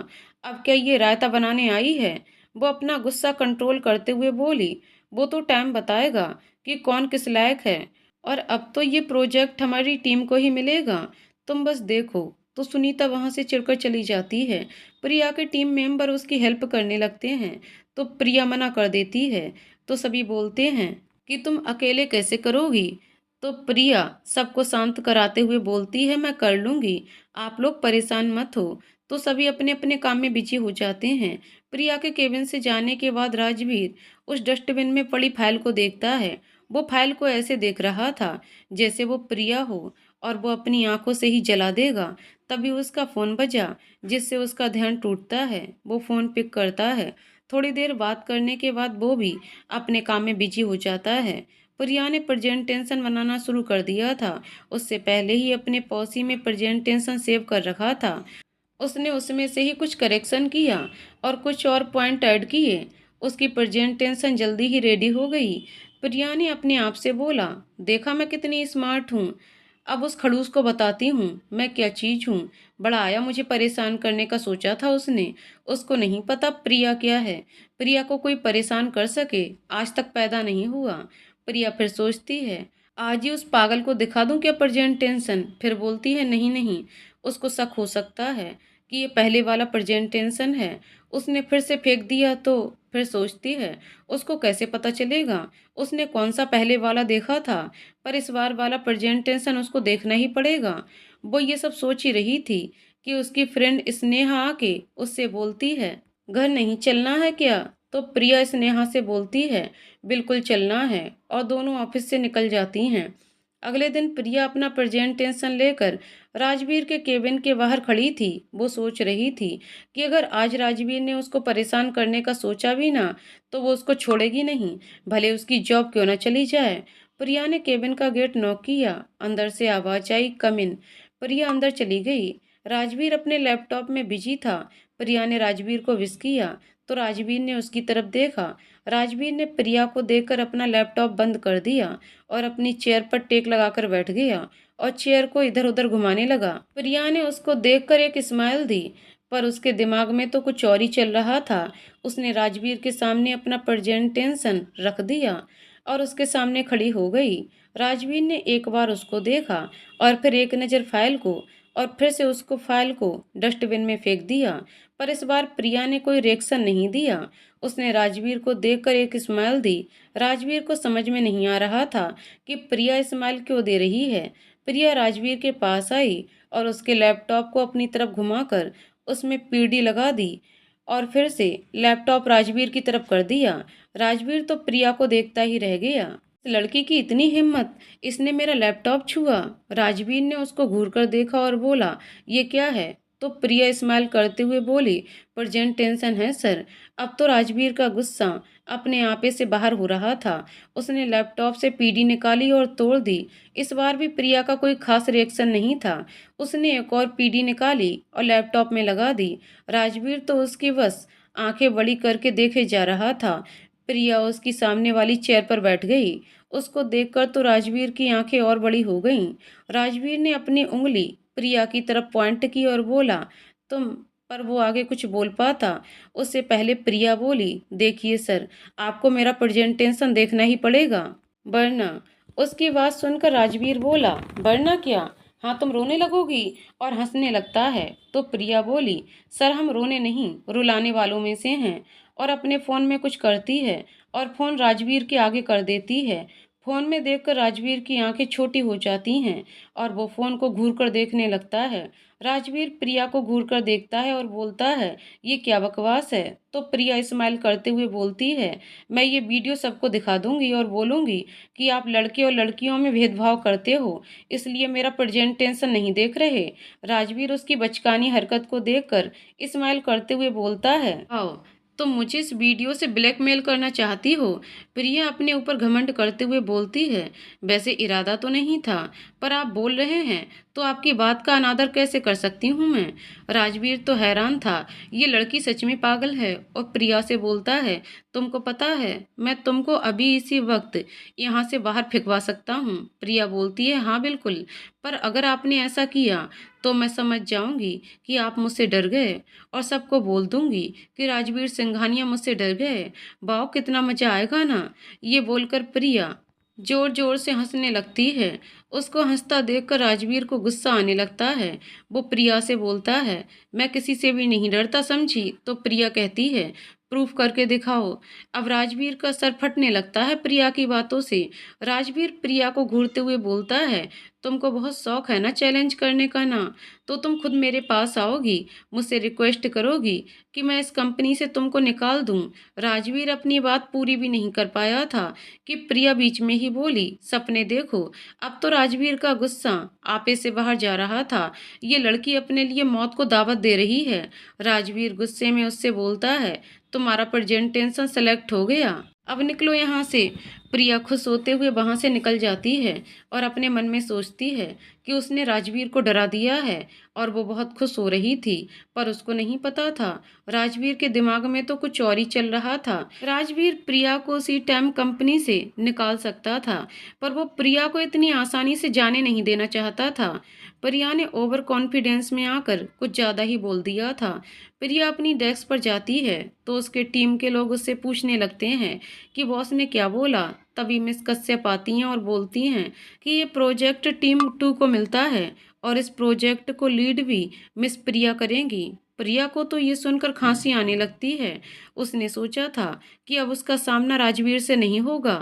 अब क्या ये रायता बनाने आई है। वो अपना गुस्सा कंट्रोल करते हुए बोली, वो तो टाइम बताएगा कि कौन किस लायक है, और अब तो ये प्रोजेक्ट हमारी टीम को ही मिलेगा, तुम बस देखो। तो सुनीता वहां से चिढ़कर चली जाती है। प्रिया के टीम मेंबर उसकी हेल्प करने लगते हैं, तो प्रिया मना कर देती है। तो सभी बोलते हैं कि तुम अकेले कैसे करोगी। तो प्रिया सबको शांत कराते हुए बोलती है, मैं कर लूंगी, आप लोग परेशान मत हो। तो सभी अपने अपने काम में बिजी हो जाते हैं। प्रिया के केबिन से जाने के बाद राजवीर उस डस्टबिन में पड़ी फाइल को देखता है। वो फाइल को ऐसे देख रहा था जैसे वो प्रिया हो और वो अपनी आंखों से ही जला देगा। तभी उसका फोन बजा, जिससे उसका ध्यान टूटता है। वो फोन पिक करता है। थोड़ी देर बात करने के बाद वो भी अपने काम में बिजी हो जाता है। प्रिया ने प्रेजेंटेशन बनाना शुरू कर दिया था। उससे पहले ही अपने पॉसी में प्रेजेंटेशन सेव कर रखा था। उसने उसमें से ही कुछ करेक्शन किया और कुछ और पॉइंट ऐड किए। उसकी प्रेजेंटेशन जल्दी ही रेडी हो गई। प्रिया ने अपने आप से बोला, देखा मैं कितनी स्मार्ट हूँ, अब उस खड़ूस को बताती हूँ मैं क्या चीज हूँ। बड़ा आया मुझे परेशान करने का सोचा था उसने, उसको नहीं पता प्रिया क्या है। प्रिया को कोई परेशान कर सके आज तक पैदा नहीं हुआ। प्रिया फिर सोचती है, आज ही उस पागल को दिखा दूं क्या प्रेजेंटेशन। फिर बोलती है, नहीं नहीं, उसको शक हो सकता है कि ये पहले वाला प्रेजेंटेशन है, उसने फिर से फेंक दिया तो। फिर सोचती है, उसको कैसे पता चलेगा उसने कौन सा पहले वाला देखा था, पर इस बार वाला प्रेजेंटेशन उसको देखना ही पड़ेगा। वो ये सब सोच ही रही थी कि उसकी फ्रेंड स्नेहा आके उससे बोलती है, घर नहीं चलना है क्या। तो प्रिया स्नेहा से बोलती है, बिल्कुल चलना है, और दोनों ऑफिस से निकल जाती हैं। अगले दिन प्रिया अपना प्रेजेंटेशन लेकर राजवीर के केबिन के बाहर खड़ी थी। वो सोच रही थी कि अगर आज राजवीर ने उसको परेशान करने का सोचा भी ना तो वो उसको छोड़ेगी नहीं, भले उसकी जॉब क्यों ना चली जाए। प्रिया ने केबिन का गेट नॉक किया। अंदर से आवाज आई, कम इन। प्रिया अंदर चली गई। राजवीर अपने लैपटॉप में बिजी था। प्रिया ने राजवीर को विश किया तो राजवीर ने उसकी तरफ देखा। राजवीर ने प्रिया को देखकर अपना लैपटॉप बंद कर दिया और अपनी चेयर पर टेक लगाकर बैठ गया और चेयर को इधर उधर घुमाने लगा। प्रिया ने उसको देखकर एक स्माइल दी, पर उसके दिमाग में तो कुछ और ही चल रहा था। उसने राजवीर के सामने अपना प्रेजेंटेशन रख दिया और उसके सामने खड़ी हो गई। राजवीर ने एक बार उसको देखा और फिर एक नज़र फाइल को, और फिर से उसको फाइल को डस्टबिन में फेंक दिया। पर इस बार प्रिया ने कोई रिएक्शन नहीं दिया। उसने राजवीर को देखकर एक स्माइल दी। राजवीर को समझ में नहीं आ रहा था कि प्रिया स्माइल क्यों दे रही है। प्रिया राजवीर के पास आई और उसके लैपटॉप को अपनी तरफ घुमाकर उसमें पीडी लगा दी और फिर से लैपटॉप राजवीर की तरफ कर दिया। राजवीर तो प्रिया को देखता ही रह गया। इस लड़की की इतनी हिम्मत, इसने मेरा लैपटॉप छुआ। राजवीर ने उसको घूरकर देखा और बोला, ये क्या है। तो प्रिया स्माइल करते हुए बोली, प्रेजेंटेशन है सर। अब तो राजवीर का गुस्सा अपने आपे से बाहर हो रहा था। उसने लैपटॉप से पीडी निकाली और तोड़ दी। इस बार भी प्रिया का कोई खास रिएक्शन नहीं था। उसने एक और पीडी निकाली और लैपटॉप में लगा दी। राजवीर तो उसकी बस आंखें बड़ी करके देखे जा रहा था। प्रिया उसकी सामने वाली चेयर पर बैठ गई। उसको देखकर तो राजवीर की आंखें और बड़ी हो गईं। राजवीर ने अपनी उंगली प्रिया की तरफ पॉइंट की और बोला, तुम। पर वो आगे कुछ बोल पाता उससे पहले प्रिया बोली, देखिए सर, आपको मेरा प्रेजेंटेशन देखना ही पड़ेगा, वरना। उसकी बात सुनकर राजवीर बोला, वरना क्या। हाँ, तुम रोने लगोगी। और हंसने लगता है। तो प्रिया बोली, सर हम रोने नहीं रुलाने वालों में से हैं। और अपने फ़ोन में कुछ करती है और फ़ोन राजवीर के आगे कर देती है। फ़ोन में देखकर राजवीर की आंखें छोटी हो जाती हैं और वो फ़ोन को घूर कर देखने लगता है। राजवीर प्रिया को घूर कर देखता है और बोलता है, ये क्या बकवास है। तो प्रिया स्माइल करते हुए बोलती है, मैं ये वीडियो सबको दिखा दूंगी और बोलूंगी कि आप लड़के और लड़कियों में भेदभाव करते हो, इसलिए मेरा प्रेजेंटेशन नहीं देख रहे। राजवीर उसकी बचकानी हरकत को देखकर स्माइल करते हुए बोलता है, आओ तुम मुझे इस वीडियो से ब्लैकमेल करना चाहती हो। प्रिया अपने ऊपर घमंड करते हुए बोलती है, वैसे इरादा तो नहीं था, पर आप बोल रहे हैं तो आपकी बात का अनादर कैसे कर सकती हूँ मैं। राजवीर तो हैरान था, ये लड़की सच में पागल है, और प्रिया से बोलता है, तुमको पता है मैं तुमको अभी इसी वक्त यहाँ से बाहर फेंकवा सकता हूँ। प्रिया बोलती है, हाँ बिल्कुल, पर अगर आपने ऐसा किया तो मैं समझ जाऊंगी कि आप मुझसे डर गए और सबको बोल दूंगी कि राजवीर सिंघानिया मुझसे डर गए। वाह कितना मजा आएगा ना। ये बोलकर प्रिया जोर जोर से हंसने लगती है। उसको हंसता देखकर राजवीर को गुस्सा आने लगता है। वो प्रिया से बोलता है, मैं किसी से भी नहीं डरता समझी। तो प्रिया कहती है, प्रूफ करके दिखाओ। अब राजवीर का सर फटने लगता है प्रिया की बातों से। राजवीर प्रिया को घूरते हुए बोलता है, तुमको बहुत शौक है ना चैलेंज करने का ना, तो तुम खुद मेरे पास आओगी, मुझसे रिक्वेस्ट करोगी कि मैं इस कंपनी से तुमको निकाल दूं। राजवीर अपनी बात पूरी भी नहीं कर पाया था कि प्रिया बीच में ही बोली, सपने देखो। अब तो राजवीर का गुस्सा आपे से बाहर जा रहा था। ये लड़की अपने लिए मौत को दावत दे रही है। राजवीर गुस्से में उससे बोलता है, तुम्हारा प्रेजेंटेशन सेलेक्ट हो गया, अब निकलो यहाँ से। प्रिया खुश होते हुए वहां से निकल जाती है और अपने मन में सोचती है कि उसने राजवीर को डरा दिया है और वो बहुत खुश हो रही थी, पर उसको नहीं पता था राजवीर के दिमाग में तो कुछ और ही चल रहा था। राजवीर प्रिया को उसी टाइम कंपनी से निकाल सकता था, पर वो प्रिया को इतनी आसानी से जाने नहीं देना चाहता था। प्रिया ने ओवर कॉन्फिडेंस में आकर कुछ ज़्यादा ही बोल दिया था। प्रिया अपनी डेस्क पर जाती है तो उसके टीम के लोग उससे पूछने लगते हैं कि बॉस ने क्या बोला। तभी मिस कश्यप आती हैं और बोलती हैं कि ये प्रोजेक्ट टीम 2 को मिलता है और इस प्रोजेक्ट को लीड भी मिस प्रिया करेंगी। प्रिया को तो ये सुनकर खांसी आने लगती है। उसने सोचा था कि अब उसका सामना राजवीर से नहीं होगा,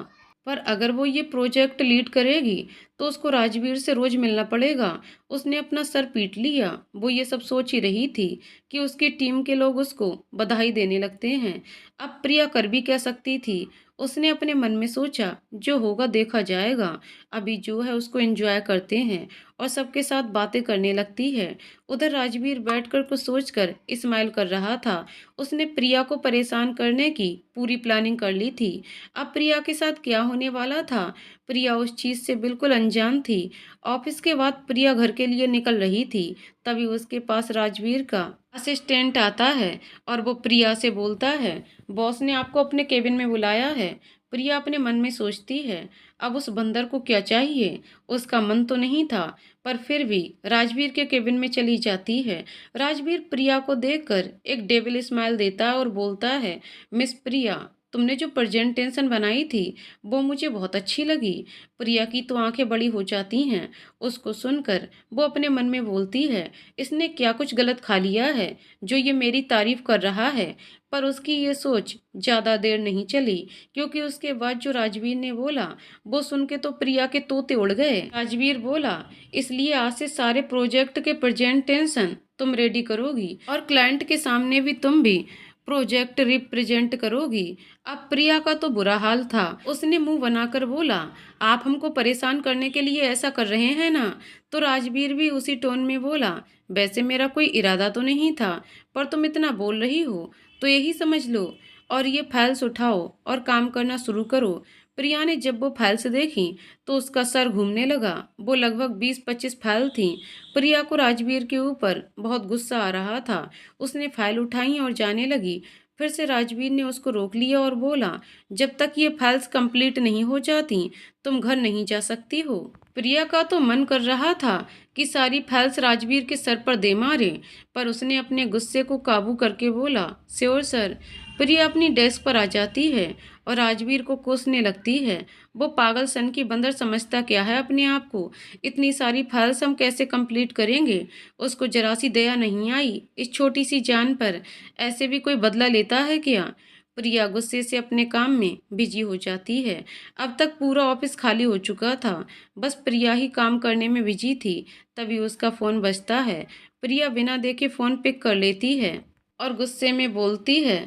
पर अगर वो ये प्रोजेक्ट लीड करेगी तो उसको राजवीर से रोज मिलना पड़ेगा। उसने अपना सर पीट लिया। वो ये सब सोच ही रही थी कि उसकी टीम के लोग उसको बधाई देने लगते हैं। अब प्रिया कर भी क्या सकती थी। उसने अपने मन में सोचा, जो होगा देखा जाएगा, अभी जो है उसको एंजॉय करते हैं, और सबके साथ बातें करने लगती है। उधर राजवीर बैठकर कुछ सोचकर स्माइल कर रहा था। उसने प्रिया को परेशान करने की पूरी प्लानिंग कर ली थी। अब प्रिया के साथ क्या होने वाला था, प्रिया उस चीज से बिल्कुल अनजान थी। ऑफिस के बाद प्रिया घर के लिए निकल रही थी, तभी उसके पास राजवीर का असिस्टेंट आता है और वो प्रिया से बोलता है, बॉस ने आपको अपने केबिन में बुलाया है। प्रिया अपने मन में सोचती है, अब उस बंदर को क्या चाहिए। उसका मन तो नहीं था, पर फिर भी राजवीर के केबिन में चली जाती है। राजवीर प्रिया को देखकर एक डेविल स्माइल देता है और बोलता है, मिस प्रिया, तुमने जो प्रेजेंटेशन बनाई थी वो मुझे बहुत अच्छी लगी। प्रिया की तो आंखें बड़ी हो जाती हैं। उसको सुनकर वो अपने मन में बोलती है, इसने क्या कुछ गलत खा लिया है जो ये मेरी तारीफ कर रहा है। पर उसकी ये सोच ज़्यादा देर नहीं चली, क्योंकि उसके बाद जो राजवीर ने बोला वो सुन के तो प्रिया के तोते उड़ गए। राजवीर बोला, इसलिए आज से सारे प्रोजेक्ट के प्रेजेंटेशन तुम रेडी करोगी और क्लाइंट के सामने भी तुम भी प्रोजेक्ट रिप्रेजेंट करोगी। अब प्रिया का तो बुरा हाल था। उसने मुंह बनाकर बोला, आप हमको परेशान करने के लिए ऐसा कर रहे हैं ना। तो राजवीर भी उसी टोन में बोला, वैसे मेरा कोई इरादा तो नहीं था, पर तुम इतना बोल रही हो तो यही समझ लो, और ये फाइल्स उठाओ और काम करना शुरू करो। प्रिया ने जब वो फाइल्स देखी तो उसका सर घूमने लगा। वो लगभग 20-25 फाइल थी। प्रिया को राजवीर के ऊपर बहुत गुस्सा आ रहा था। उसने फाइल उठाई और जाने लगी। फिर से राजवीर ने उसको रोक लिया और बोला, जब तक ये फाइल्स कंप्लीट नहीं हो जाती तुम घर नहीं जा सकती हो। प्रिया का तो मन कर रहा था कि सारी फाइल्स राजवीर के सर पर दे मारे, पर उसने अपने गुस्से को काबू करके बोला, श्योर सर। प्रिया अपनी डेस्क पर आ जाती है और राजवीर को कोसने लगती है। वो पागल सन की बंदर समझता क्या है अपने आप को। इतनी सारी फाइल्स हम कैसे कंप्लीट करेंगे। उसको जरा सी दया नहीं आई इस छोटी सी जान पर। ऐसे भी कोई बदला लेता है क्या। प्रिया गुस्से से अपने काम में बिजी हो जाती है। अब तक पूरा ऑफिस खाली हो चुका था, बस प्रिया ही काम करने में बिजी थी। तभी उसका फ़ोन बजता है। प्रिया बिना देखे फ़ोन पिक कर लेती है और गुस्से में बोलती है,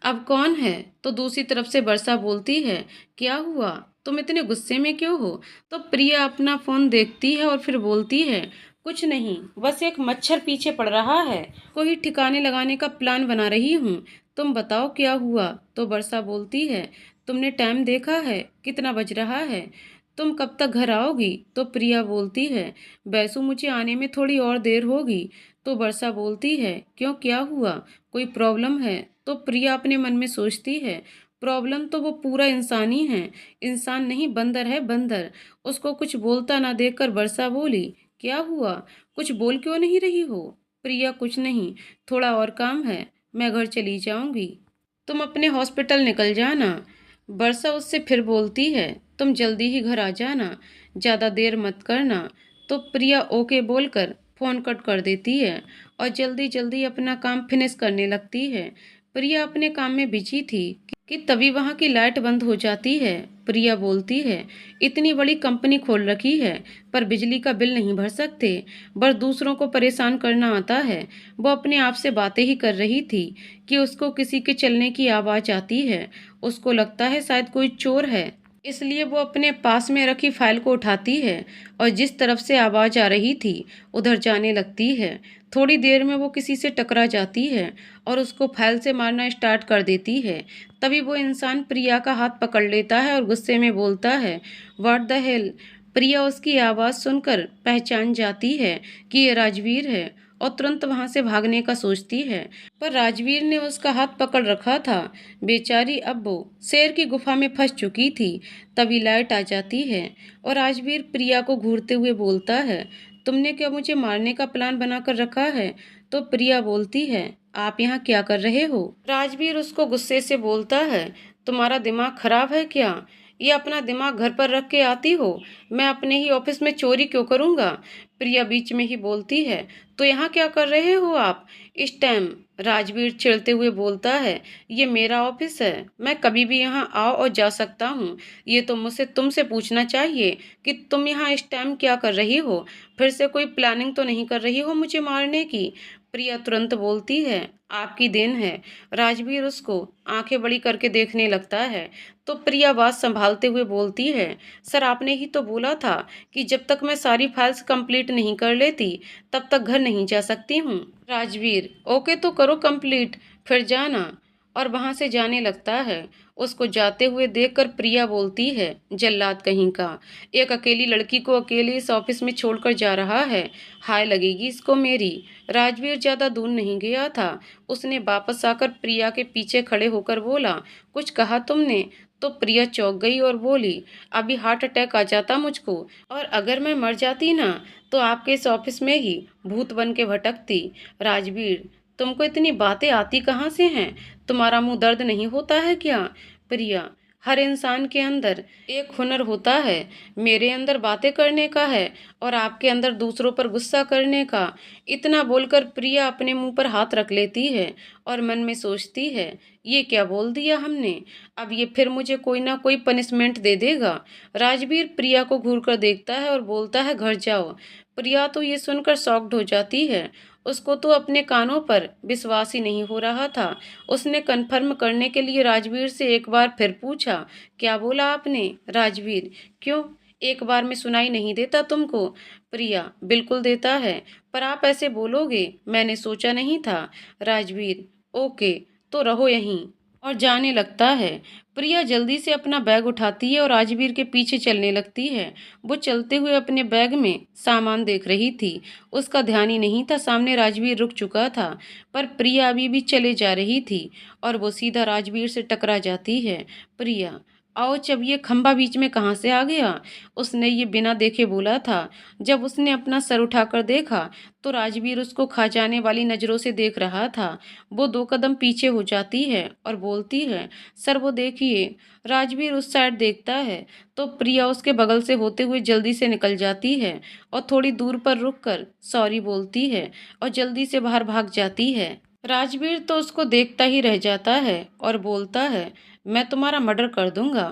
अब कौन है? तो दूसरी तरफ से वर्षा बोलती है, क्या हुआ? तुम इतने गुस्से में क्यों हो? तो प्रिया अपना फ़ोन देखती है और फिर बोलती है, कुछ नहीं, बस एक मच्छर पीछे पड़ रहा है, कोई ठिकाने लगाने का प्लान बना रही हूँ। तुम बताओ क्या हुआ? तो वर्षा बोलती है, तुमने टाइम देखा है? कितना बज रहा है? तुम कब तक घर आओगी? तो प्रिया बोलती है, वैसु मुझे आने में थोड़ी और देर होगी। तो वर्षा बोलती है, क्यों, क्या हुआ? कोई प्रॉब्लम है? तो प्रिया अपने मन में सोचती है, प्रॉब्लम तो वो पूरा इंसान ही है, इंसान नहीं बंदर है बंदर। उसको कुछ बोलता ना देखकर वर्षा बोली, क्या हुआ? कुछ बोल क्यों नहीं रही हो? प्रिया, कुछ नहीं, थोड़ा और काम है, मैं घर चली जाऊंगी, तुम अपने हॉस्पिटल निकल जाना। वर्षा उससे फिर बोलती है, तुम जल्दी ही घर आ जाना, ज़्यादा देर मत करना। तो प्रिया ओके बोलकर फ़ोन कट कर देती है और जल्दी जल्दी अपना काम फिनिश करने लगती है। प्रिया अपने काम में बिजी थी कि तभी वहाँ की लाइट बंद हो जाती है। प्रिया बोलती है, इतनी बड़ी कंपनी खोल रखी है पर बिजली का बिल नहीं भर सकते, बस दूसरों को परेशान करना आता है। वो अपने आप से बातें ही कर रही थी कि उसको किसी के चलने की आवाज़ आती है। उसको लगता है शायद कोई चोर है, इसलिए वो अपने पास में रखी फाइल को उठाती है और जिस तरफ से आवाज़ आ रही थी उधर जाने लगती है। थोड़ी देर में वो किसी से टकरा जाती है और उसको फाइल से मारना स्टार्ट कर देती है। तभी वो इंसान प्रिया का हाथ पकड़ लेता है और गुस्से में बोलता है, व्हाट द हेल। प्रिया उसकी आवाज़ सुनकर पहचान जाती है कि ये राजवीर है और तुरंत वहां से भागने का सोचती है, पर राजवीर ने उसका हाथ पकड़ रखा था। बेचारी अब वो शेर की गुफा में फंस चुकी थी। तभी लाइट आ जाती है और राजवीर प्रिया को घूरते हुए बोलता है, तुमने क्या मुझे मारने का प्लान बनाकर रखा है? तो प्रिया बोलती है, आप यहाँ क्या कर रहे हो? राजवीर उसको गुस्से से बोलता है, तुम्हारा दिमाग खराब है क्या? ये अपना दिमाग घर पर रख के आती हो? मैं अपने ही ऑफिस में चोरी क्यों करूँगा? प्रिया बीच में ही बोलती है, तो यहाँ क्या कर रहे हो आप इस टाइम? राजवीर चिढ़ते हुए बोलता है, ये मेरा ऑफिस है, मैं कभी भी यहाँ आ और जा सकता हूँ। ये तो मुझसे तुमसे पूछना चाहिए कि तुम यहाँ इस टाइम क्या कर रही हो? फिर से कोई प्लानिंग तो नहीं कर रही हो मुझे मारने की? प्रिया तुरंत बोलती है, आपकी देन है। राजवीर उसको आंखें बड़ी करके देखने लगता है। तो प्रिया बात संभालते हुए बोलती है, सर आपने ही तो बोला था कि जब तक मैं सारी फाइल्स कंप्लीट नहीं कर लेती तब तक घर नहीं जा सकती हूँ। राजवीर, ओके तो करो कंप्लीट, फिर जाना। और वहां से जाने लगता है। उसको जाते हुए देखकर प्रिया बोलती है, जल्लाद कहीं का, एक अकेली लड़की को अकेले इस ऑफिस में छोड़कर जा रहा है, हाय लगेगी इसको मेरी। राजवीर ज्यादा दूर नहीं गया था। उसने वापस आकर प्रिया के पीछे खड़े होकर बोला, कुछ कहा तुमने? तो प्रिया चौंक गई और बोली, अभी हार्ट अटैक आ जाता मुझको, और अगर मैं मर जाती ना तो आपके इस ऑफिस में ही भूत बन के भटकती। राजवीर, तुमको इतनी बातें आती कहाँ से हैं? तुम्हारा मुंह दर्द नहीं होता है क्या? प्रिया, हर इंसान के अंदर एक हुनर होता है, मेरे अंदर बातें करने का है और आपके अंदर दूसरों पर गुस्सा करने का। इतना बोलकर प्रिया अपने मुंह पर हाथ रख लेती है और मन में सोचती है, ये क्या बोल दिया हमने, अब ये फिर मुझे कोई ना कोई पनिशमेंट दे देगा। राजवीर प्रिया को घूर कर देखता है और बोलता है, घर जाओ। प्रिया तो ये सुनकर शॉक्ड हो जाती है। उसको तो अपने कानों पर विश्वास ही नहीं हो रहा था। उसने कन्फर्म करने के लिए राजवीर से एक बार फिर पूछा, क्या बोला आपने? राजवीर, क्यों, एक बार में सुनाई नहीं देता तुमको? प्रिया, बिल्कुल देता है, पर आप ऐसे बोलोगे मैंने सोचा नहीं था। राजवीर, ओके, तो रहो यहीं, और जाने लगता है। प्रिया जल्दी से अपना बैग उठाती है और राजवीर के पीछे चलने लगती है। वो चलते हुए अपने बैग में सामान देख रही थी। उसका ध्यान ही नहीं था सामने राजवीर रुक चुका था, पर प्रिया अभी भी चले जा रही थी और वो सीधा राजवीर से टकरा जाती है। प्रिया, आओ, जब ये खंबा बीच में कहाँ से आ गया? उसने ये बिना देखे बोला था। जब उसने अपना सर उठाकर देखा तो राजवीर उसको खा जाने वाली नजरों से देख रहा था। वो 2 कदम पीछे हो जाती है और बोलती है, सर वो देखिए। राजवीर उस साइड देखता है तो प्रिया उसके बगल से होते हुए जल्दी से निकल जाती है और थोड़ी दूर पर रुककर सॉरी बोलती है और जल्दी से बाहर भाग जाती है। राजवीर तो उसको देखता ही रह जाता है और बोलता है, मैं तुम्हारा मर्डर कर दूंगा।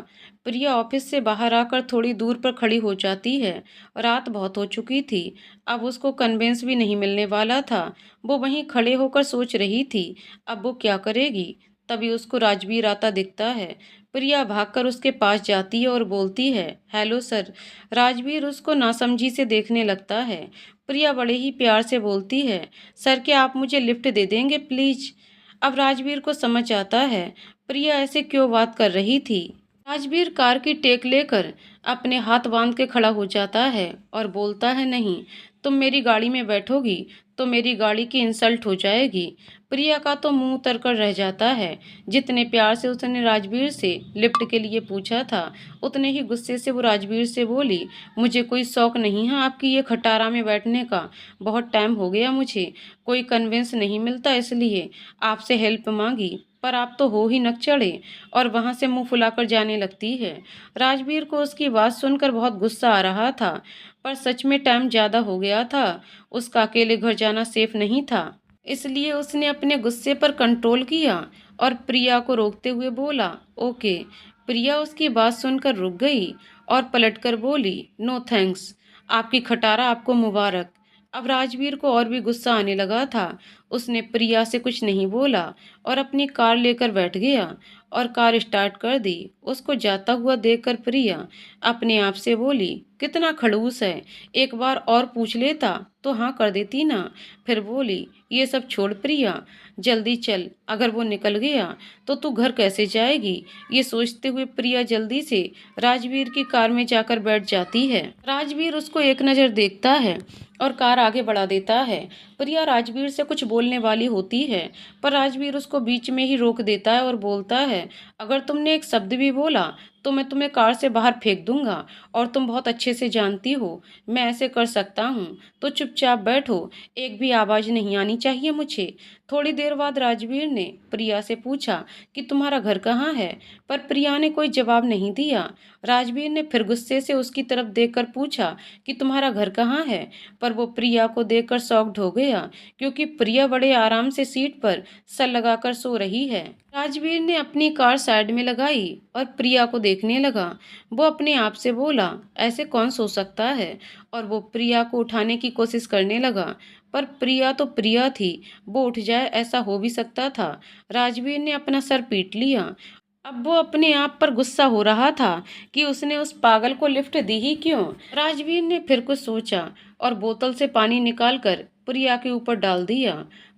प्रिया ऑफिस से बाहर आकर थोड़ी दूर पर खड़ी हो जाती है। रात बहुत हो चुकी थी। अब उसको कन्वेंस भी नहीं मिलने वाला था। वो वहीं खड़े होकर सोच रही थी, अब वो क्या करेगी। तभी उसको राजवीर आता दिखता है। प्रिया भागकर उसके पास जाती है और बोलती है, हेलो सर। राजवीर उसको नासमझी से देखने लगता है। प्रिया बड़े ही प्यार से बोलती है, सर क्या आप मुझे लिफ्ट दे देंगे प्लीज। अब राजवीर को समझ आता है प्रिया ऐसे क्यों बात कर रही थी। राजवीर कार की टेक लेकर अपने हाथ बांध के खड़ा हो जाता है और बोलता है, नहीं, तुम मेरी गाड़ी में बैठोगी तो मेरी गाड़ी की इंसल्ट हो जाएगी। प्रिया का तो मुंह उतर कर रह जाता है। जितने प्यार से उसने राजवीर से लिफ्ट के लिए पूछा था, उतने ही गुस्से से वो राजवीर से बोली, मुझे कोई शौक नहीं है आपकी ये खटारा में बैठने का। बहुत टाइम हो गया मुझे कोई कन्वेंस नहीं मिलता, इसलिए आपसे हेल्प मांगी, पर आप तो हो ही नक चढ़े। और वहां से मुंह फुलाकर जाने लगती है। राजवीर को उसकी बात सुनकर बहुत गुस्सा आ रहा था, पर सच में टाइम ज्यादा हो गया था। उसका अकेले घर जाना सेफ नहीं था, इसलिए उसने अपने गुस्से पर कंट्रोल किया और प्रिया को रोकते हुए बोला, ओके। प्रिया उसकी बात सुनकर रुक गई और पलटकर बोली, नो थैंक्स, आपकी खटारा आपको मुबारक। अब राजवीर को और भी गुस्सा आने लगा था। उसने प्रिया से कुछ नहीं बोला और अपनी कार लेकर बैठ गया और कार स्टार्ट कर दी। उसको जाता हुआ देखकर प्रिया अपने आप से बोली, कितना खड़ूस है, एक बार और पूछ लेता तो हाँ कर देती ना। फिर बोली, ये सब छोड़ प्रिया, जल्दी चल, अगर वो निकल गया तो तू घर कैसे जाएगी। ये सोचते हुए प्रिया जल्दी से राजवीर की कार में जाकर बैठ जाती है। राजवीर उसको एक नज़र देखता है और कार आगे बढ़ा देता है। प्रिया राजवीर से कुछ बोलने वाली होती है, पर राजवीर उसको बीच में ही रोक देता है और बोलता है, अगर तुमने एक शब्द भी बोला तो मैं तुम्हें कार से बाहर फेंक दूंगा, और तुम बहुत अच्छे से जानती हो मैं ऐसे कर सकता हूँ, तो चुपचाप बैठो, एक भी आवाज़ नहीं आनी चाहिए मुझे। थोड़ी देर बाद राजवीर ने प्रिया से पूछा कि तुम्हारा घर कहाँ है, पर प्रिया ने कोई जवाब नहीं दिया। राजवीर ने फिर गुस्से से उसकी तरफ देखकर पूछा कि तुम्हारा घर कहाँ है, पर वो प्रिया को देखकर शॉक्ड हो गया, क्योंकि प्रिया बड़े आराम से सीट पर सर लगाकर सो रही है। राजवीर ने अपनी कार साइड में लगाई और प्रिया को देखने लगा। वो अपने आप से बोला, ऐसे कौन सो सकता है, और वो प्रिया को उठाने की कोशिश करने लगा, पर प्रिया तो प्रिया थी, वो उठ जाए ऐसा हो भी सकता था। राजवीर ने अपना सर पीट लिया। अब वो अपने आप पर गुस्सा हो रहा था कि उसने उस पागल को लिफ्ट दी ही क्यों। राजवीर ने फिर कुछ सोचा और बोतल से पानी निकालकर प्रिया के ऊपर डाल दिया,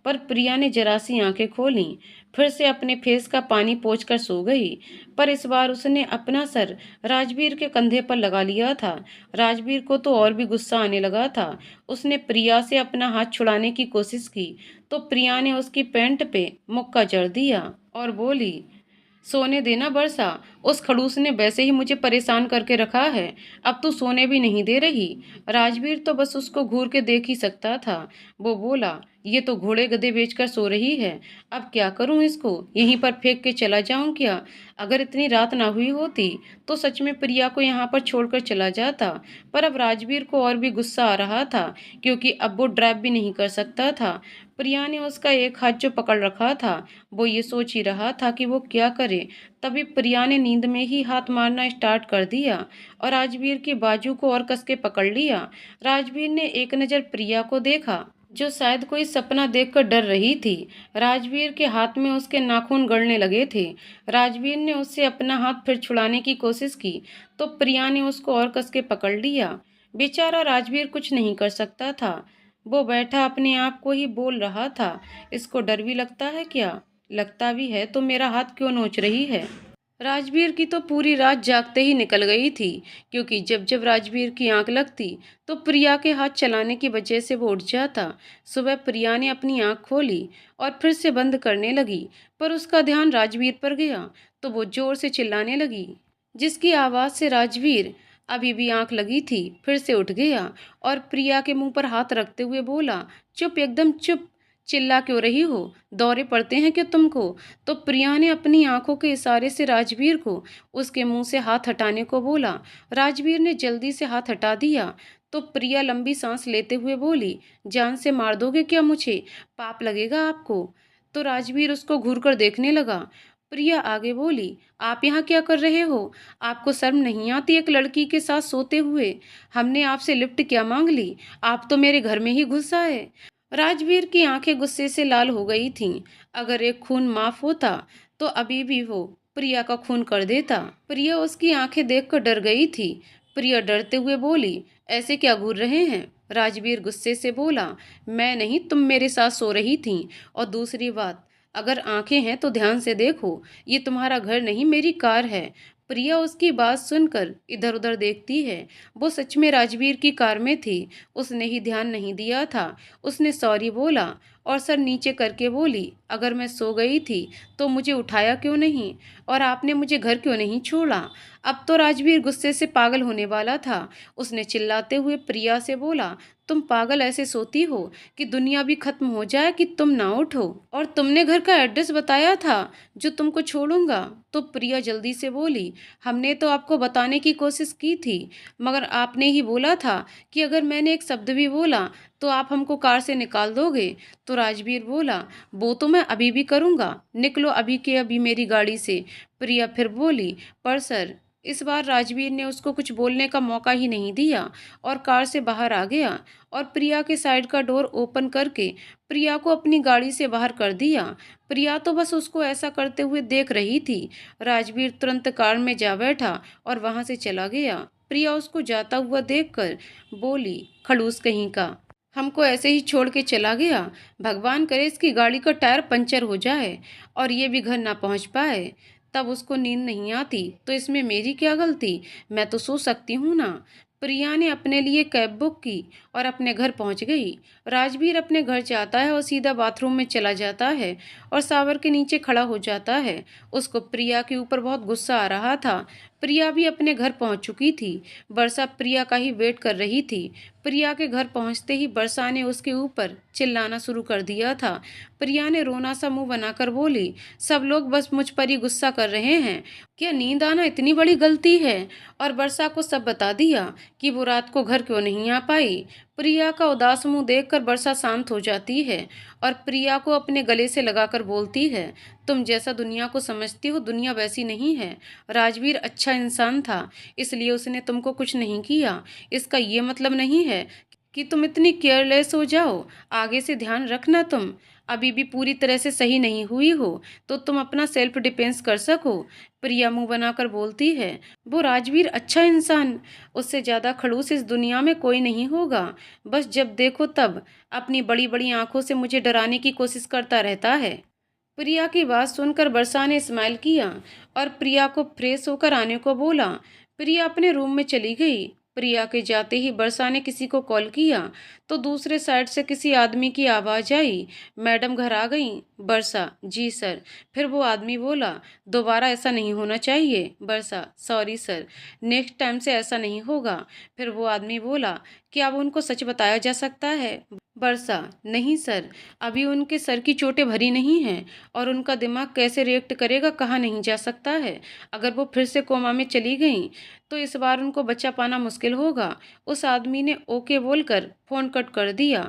पर प्रिया ने जरा सी आंखें खोली, फिर से अपने फेस का पानी पोंछकर सो गई। पर इस बार उसने अपना सर राजवीर के कंधे पर लगा लिया था। राजवीर को तो और भी गुस्सा आने लगा था। उसने प्रिया से अपना हाथ छुड़ाने की कोशिश की, तो प्रिया ने उसकी पैंट पे मुक्का जड़ दिया और बोली, सोने देना बरसा, उस खड़ूस ने वैसे ही मुझे परेशान करके रखा है, अब तू सोने भी नहीं दे रही। राजवीर तो बस उसको घूर के देख ही सकता था। वो बोला, ये तो घोड़े गधे बेचकर सो रही है, अब क्या करूं, इसको यहीं पर फेंक के चला जाऊं क्या। अगर इतनी रात ना हुई होती तो सच में प्रिया को यहाँ पर छोड़कर चला जाता। पर अब राजवीर को और भी गुस्सा आ रहा था, क्योंकि अब वो ड्राइव भी नहीं कर सकता था। प्रिया ने उसका एक हाथ जो पकड़ रखा था, वो ये सोच ही रहा था कि वो क्या करे। तभी प्रिया ने नींद में ही हाथ मारना स्टार्ट कर दिया और राजवीर की बाजू को और कस के पकड़ लिया। राजवीर ने एक नज़र प्रिया को देखा, जो शायद कोई सपना देखकर डर रही थी। राजवीर के हाथ में उसके नाखून गड़ने लगे थे। राजवीर ने उससे अपना हाथ फिर छुड़ाने की कोशिश की, तो प्रिया ने उसको और कस के पकड़ लिया। बेचारा राजवीर कुछ नहीं कर सकता था। वो बैठा अपने आप को ही बोल रहा था, इसको डर भी लगता है क्या, लगता भी है तो मेरा हाथ क्यों नोच रही है। राजवीर की तो पूरी रात जागते ही निकल गई थी, क्योंकि जब जब राजवीर की आंख लगती तो प्रिया के हाथ चलाने की वजह से वो उठ जाता। सुबह प्रिया ने अपनी आंख खोली और फिर से बंद करने लगी, पर उसका ध्यान राजवीर पर गया तो वो जोर से चिल्लाने लगी, जिसकी आवाज़ से राजवीर अभी भी आंख लगी थी फिर से उठ गया और प्रिया के मुंह पर हाथ रखते हुए बोला, चुप, एकदम चुप, चिल्ला क्यों रही हो, दौरे पड़ते हैं क्या तुमको। तो प्रिया ने अपनी आंखों के इशारे से राजवीर को उसके मुंह से हाथ हटाने को बोला। राजवीर ने जल्दी से हाथ हटा दिया तो प्रिया लंबी सांस लेते हुए बोली, जान से मार दोगे क्या मुझे, पाप लगेगा आपको। तो राजवीर उसको घूर कर देखने लगा। प्रिया आगे बोली, आप यहाँ क्या कर रहे हो? आपको शर्म नहीं आती एक लड़की के साथ सोते हुए? हमने आपसे लिफ्ट क्या मांग ली? आप तो मेरे घर में ही घुस आए। राजवीर की आंखें गुस्से से लाल हो गई थीं। अगर एक खून माफ होता तो अभी भी वो प्रिया का खून कर देता। प्रिया उसकी आंखें देखकर डर गई थी। प्रिया डरते हुए बोली, ऐसे क्या घूर रहे हैं? राजवीर गुस्से से बोला, मैं नहीं, तुम मेरे साथ सो रही थी। और दूसरी बात, अगर आंखें हैं तो ध्यान से देखो, ये तुम्हारा घर नहीं, मेरी कार है। प्रिया उसकी बात सुनकर इधर उधर देखती है। वो सच में राजवीर की कार में थी। उसने ही ध्यान नहीं दिया था। उसने सॉरी बोला और सर नीचे करके बोली, अगर मैं सो गई थी तो मुझे उठाया क्यों नहीं? और आपने मुझे घर क्यों नहीं छोड़ा? अब तो राजवीर गुस्से से पागल होने वाला था। उसने चिल्लाते हुए प्रिया से बोला, तुम पागल ऐसे सोती हो कि दुनिया भी खत्म हो जाए कि तुम ना उठो? और तुमने घर का एड्रेस बताया था जो तुमको छोड़ूंगा? तो प्रिया जल्दी से बोली, हमने तो आपको बताने की कोशिश की थी, मगर आपने ही बोला था कि अगर मैंने एक शब्द भी बोला तो आप हमको कार से निकाल दोगे। तो राजवीर बोला, वो तो मैं अभी भी करूँगा, निकलो अभी के अभी मेरी गाड़ी से। प्रिया फिर बोली, पर सर। इस बार राजवीर ने उसको कुछ बोलने का मौका ही नहीं दिया और कार से बाहर आ गया और प्रिया के साइड का डोर ओपन करके प्रिया को अपनी गाड़ी से बाहर कर दिया। प्रिया तो बस उसको ऐसा करते हुए देख रही थी। राजवीर तुरंत कार में जा बैठा और वहां से चला गया। प्रिया उसको जाता हुआ देखकर बोली, खड़ूस कहीं का, हमको ऐसे ही छोड़ के चला गया। भगवान करे इसकी गाड़ी का टायर पंचर हो जाए और ये भी घर ना पहुंच पाए। तब उसको नींद नहीं आती तो इसमें मेरी क्या गलती? मैं तो सो सकती हूँ ना। प्रिया ने अपने लिए कैब बुक की और अपने घर पहुंच गई। राजवीर अपने घर जाता है और सीधा बाथरूम में चला जाता है और शावर के नीचे खड़ा हो जाता है। उसको प्रिया के ऊपर बहुत गुस्सा आ रहा था। प्रिया भी अपने घर पहुंच चुकी थी। वर्षा प्रिया का ही वेट कर रही थी। प्रिया के घर पहुंचते ही वर्षा ने उसके ऊपर चिल्लाना शुरू कर दिया था। प्रिया ने रोना सा मुंह बनाकर बोली, सब लोग बस मुझ पर ही गुस्सा कर रहे हैं। क्या नींद आना इतनी बड़ी गलती है? और वर्षा को सब बता दिया कि वो रात को घर क्यों नहीं आ पाई। प्रिया का उदास मुंह देखकर वर्षा शांत हो जाती है और प्रिया को अपने गले से लगाकर बोलती है, तुम जैसा दुनिया को समझती हो दुनिया वैसी नहीं है। राजवीर अच्छा इंसान था, इसलिए उसने तुमको कुछ नहीं किया। इसका ये मतलब नहीं है कि तुम इतनी केयरलेस हो जाओ। आगे से ध्यान रखना, तुम अभी भी पूरी तरह से सही नहीं हुई हो तो तुम अपना सेल्फ डिफेंस कर सको। प्रिया मुंह बनाकर बोलती है, वो राजवीर अच्छा इंसान, उससे ज़्यादा खड़ूस इस दुनिया में कोई नहीं होगा। बस जब देखो तब अपनी बड़ी बड़ी आंखों से मुझे डराने की कोशिश करता रहता है। प्रिया की बात सुनकर वर्षा ने स्माइल किया और प्रिया को फ्रेश होकर आने को बोला। प्रिया अपने रूम में चली गई। प्रिया के जाते ही वर्षा ने किसी को कॉल किया तो दूसरे साइड से किसी आदमी की आवाज आई, मैडम घर आ गई? वर्षा, जी सर। फिर वो आदमी बोला, दोबारा ऐसा नहीं होना चाहिए। वर्षा, सॉरी सर, नेक्स्ट टाइम से ऐसा नहीं होगा। फिर वो आदमी बोला, क्या अब उनको सच बताया जा सकता है? वर्षा, नहीं सर, अभी उनके सर की चोटें भरी नहीं हैं और उनका दिमाग कैसे रिएक्ट करेगा कहा नहीं जा सकता है। अगर वो फिर से कोमा में चली गई तो इस बार उनको बचा पाना मुश्किल होगा। उस आदमी ने ओके बोलकर फोन कट कर दिया।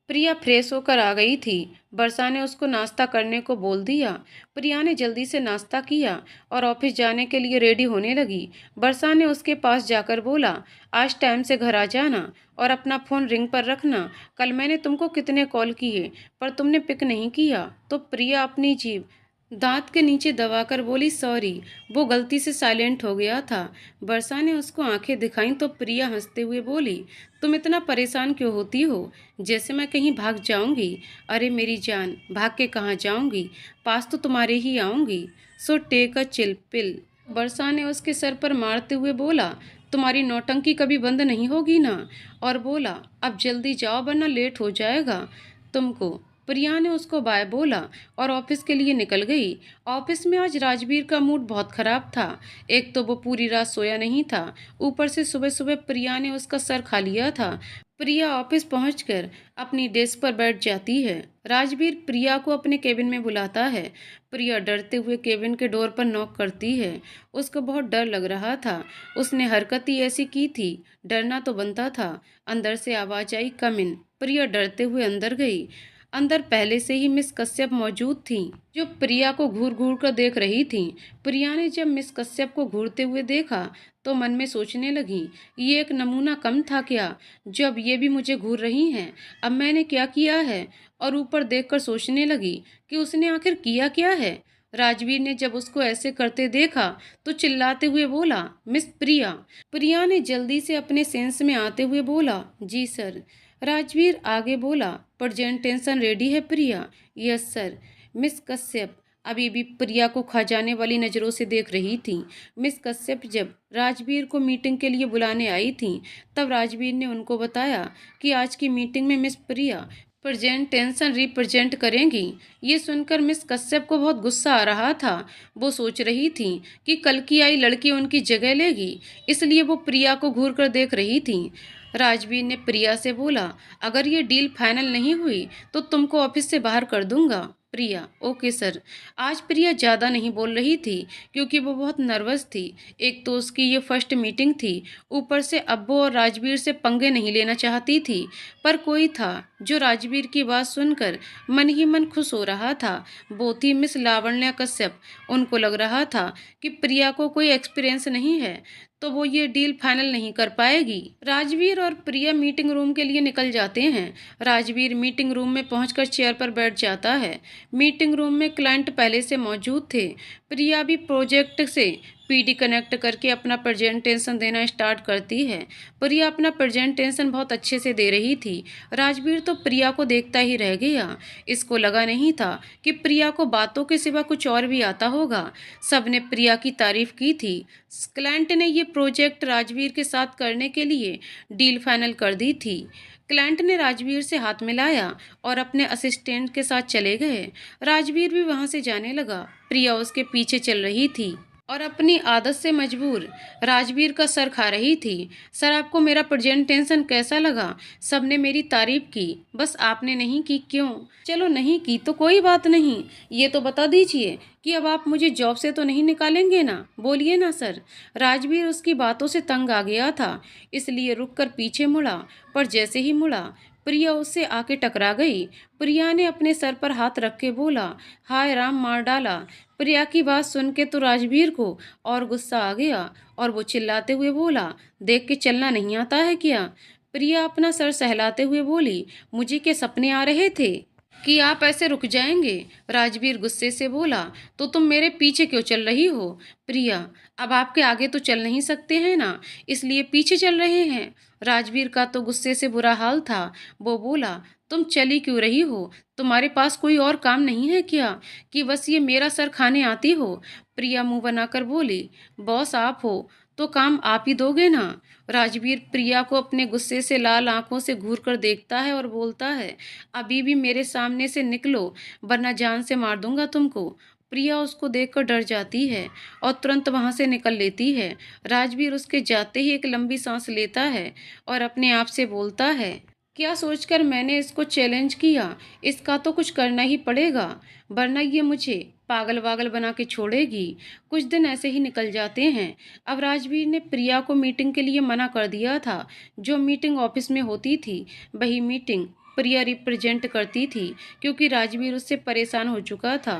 प्रिया फ्रेश होकर आ गई थी। वर्षा ने उसको नाश्ता करने को बोल दिया। प्रिया ने जल्दी से नाश्ता किया और ऑफिस जाने के लिए रेडी होने लगी। वर्षा ने उसके पास जाकर बोला, आज टाइम से घर आ जाना और अपना फ़ोन रिंग पर रखना। कल मैंने तुमको कितने कॉल किए पर तुमने पिक नहीं किया। तो प्रिया अपनी जीभ दांत के नीचे दबाकर बोली, सॉरी, वो गलती से साइलेंट हो गया था। वर्षा ने उसको आंखें दिखाईं तो प्रिया हंसते हुए बोली, तुम इतना परेशान क्यों होती हो, जैसे मैं कहीं भाग जाऊंगी? अरे मेरी जान, भाग के कहाँ जाऊंगी, पास तो तुम्हारे ही आऊंगी। So take a chill pill. वर्षा ने उसके सर पर मारते हुए बोला, तुम्हारी नौटंकी कभी बंद नहीं होगी ना? और बोला, अब जल्दी जाओ वरना लेट हो जाएगा तुमको। प्रिया ने उसको बाय बोला और ऑफिस के लिए निकल गई। ऑफिस में आज राजवीर का मूड बहुत खराब था। एक तो वो पूरी रात सोया नहीं था, ऊपर से सुबह सुबह प्रिया ने उसका सर खा लिया था। प्रिया ऑफिस पहुंचकर अपनी डेस्क पर बैठ जाती है। राजवीर प्रिया को अपने केबिन में बुलाता है। प्रिया डरते हुए केबिन के डोर पर नॉक करती है। उसको बहुत डर लग रहा था। उसने हरकत ही ऐसी की थी, डरना तो बनता था। अंदर से आवाज आई, कम इन। प्रिया डरते हुए अंदर गई। अंदर पहले से ही मिस कश्यप मौजूद थीं, जो प्रिया को घूर घूर कर देख रही थीं। प्रिया ने जब मिस कश्यप को घूरते हुए देखा तो मन में सोचने लगी, ये एक नमूना कम था क्या, जो अब ये भी मुझे घूर रही हैं। अब मैंने क्या किया है? और ऊपर देखकर सोचने लगी कि उसने आखिर किया क्या है। राजवीर ने जब उसको ऐसे करते देखा तो चिल्लाते हुए बोला, मिस प्रिया। प्रिया ने जल्दी से अपने सेंस में आते हुए बोला, जी सर। राजवीर आगे बोला, प्रेजेंटेशन रेडी है Priya? Yes sir. Miss Kashyap अभी भी प्रिया को खा जाने वाली नज़रों से देख रही थी। मिस कश्यप जब राजवीर को मीटिंग के लिए बुलाने आई थी तब राजवीर ने उनको बताया कि आज की मीटिंग में मिस प्रिया प्रेजेंटेशन रिप्रेजेंट करेंगी। ये सुनकर मिस कश्यप को बहुत गुस्सा आ रहा था। वो सोच रही थी कि कल की आई लड़की उनकी जगह लेगी, इसलिए वो प्रिया को घूर कर देख रही थी। राजवीर ने प्रिया से बोला, अगर ये डील फाइनल नहीं हुई तो तुमको ऑफिस से बाहर कर दूंगा। प्रिया, ओके सर। आज प्रिया ज़्यादा नहीं बोल रही थी क्योंकि वो बहुत नर्वस थी। एक तो उसकी ये फर्स्ट मीटिंग थी, ऊपर से अब वो और राजवीर से पंगे नहीं लेना चाहती थी। पर कोई था जो राजवीर की बात सुनकर मन ही मन खुश हो रहा था। वो थी मिस लावण्या कश्यप। उनको लग रहा था कि प्रिया को कोई एक्सपीरियंस नहीं है तो वो ये डील फाइनल नहीं कर पाएगी। राजवीर और प्रिया मीटिंग रूम के लिए निकल जाते हैं। राजवीर मीटिंग रूम में पहुंचकर चेयर पर बैठ जाता है। मीटिंग रूम में क्लाइंट पहले से मौजूद थे। प्रिया भी प्रोजेक्ट से पीडी कनेक्ट करके अपना प्रेजेंटेशन देना स्टार्ट करती है। प्रिया अपना प्रेजेंटेशन बहुत अच्छे से दे रही थी। राजवीर तो प्रिया को देखता ही रह गया। इसको लगा नहीं था कि प्रिया को बातों के सिवा कुछ और भी आता होगा। सबने प्रिया की तारीफ की थी। क्लाइंट ने ये प्रोजेक्ट राजवीर के साथ करने के लिए डील फाइनल कर दी थी। क्लाइंट ने राजवीर से हाथ मिलाया और अपने असिस्टेंट के साथ चले गए। राजवीर भी वहां से जाने लगा। प्रिया उसके पीछे चल रही थी और अपनी आदत से मजबूर राजवीर का सर खा रही थी। सर, आपको मेरा प्रेजेंटेशन कैसा लगा? सबने मेरी तारीफ की, बस आपने नहीं की क्यों? चलो नहीं की तो कोई बात नहीं, ये तो बता दीजिए कि अब आप मुझे जॉब से तो नहीं निकालेंगे ना? बोलिए ना सर। राजवीर उसकी बातों से तंग आ गया था, इसलिए रुककर पीछे मुड़ा। पर जैसे ही मुड़ा प्रिया उससे आके टकरा गई। प्रिया ने अपने सर पर हाथ रख के बोला, हाय राम, मार डाला। प्रिया की बात सुन के तो राजवीर को और गुस्सा आ गया और वो चिल्लाते हुए बोला, देख के चलना नहीं आता है क्या? प्रिया अपना सर सहलाते हुए बोली, मुझे क्या सपने आ रहे थे कि आप ऐसे रुक जाएंगे? राजवीर गुस्से से बोला, तो तुम मेरे पीछे क्यों चल रही हो? प्रिया, अब आपके आगे तो चल नहीं सकते हैं ना, इसलिए पीछे चल रहे हैं। राजवीर का तो गुस्से से बुरा हाल था। वो बोला, तुम चली क्यों रही हो? तुम्हारे पास कोई और काम नहीं है क्या कि बस ये मेरा सर खाने आती हो? प्रिया मुंह बनाकर बोली, बॉस आप हो तो काम आप ही दोगे ना? राजवीर प्रिया को अपने गुस्से से लाल आंखों से घूर कर देखता है और बोलता है, अभी भी मेरे सामने से निकलो वरना जान से मार दूंगा तुमको। प्रिया उसको देखकर डर जाती है और तुरंत वहां से निकल लेती है। राजवीर उसके जाते ही एक लंबी सांस लेता है और अपने आप से बोलता है, क्या सोचकर मैंने इसको चैलेंज किया? इसका तो कुछ करना ही पड़ेगा वरना ये मुझे पागल वागल बना के छोड़ेगी। कुछ दिन ऐसे ही निकल जाते हैं। अब राजवीर ने प्रिया को मीटिंग के लिए मना कर दिया था। जो मीटिंग ऑफिस में होती थी वही मीटिंग प्रिया रिप्रेजेंट करती थी क्योंकि राजवीर उससे परेशान हो चुका था।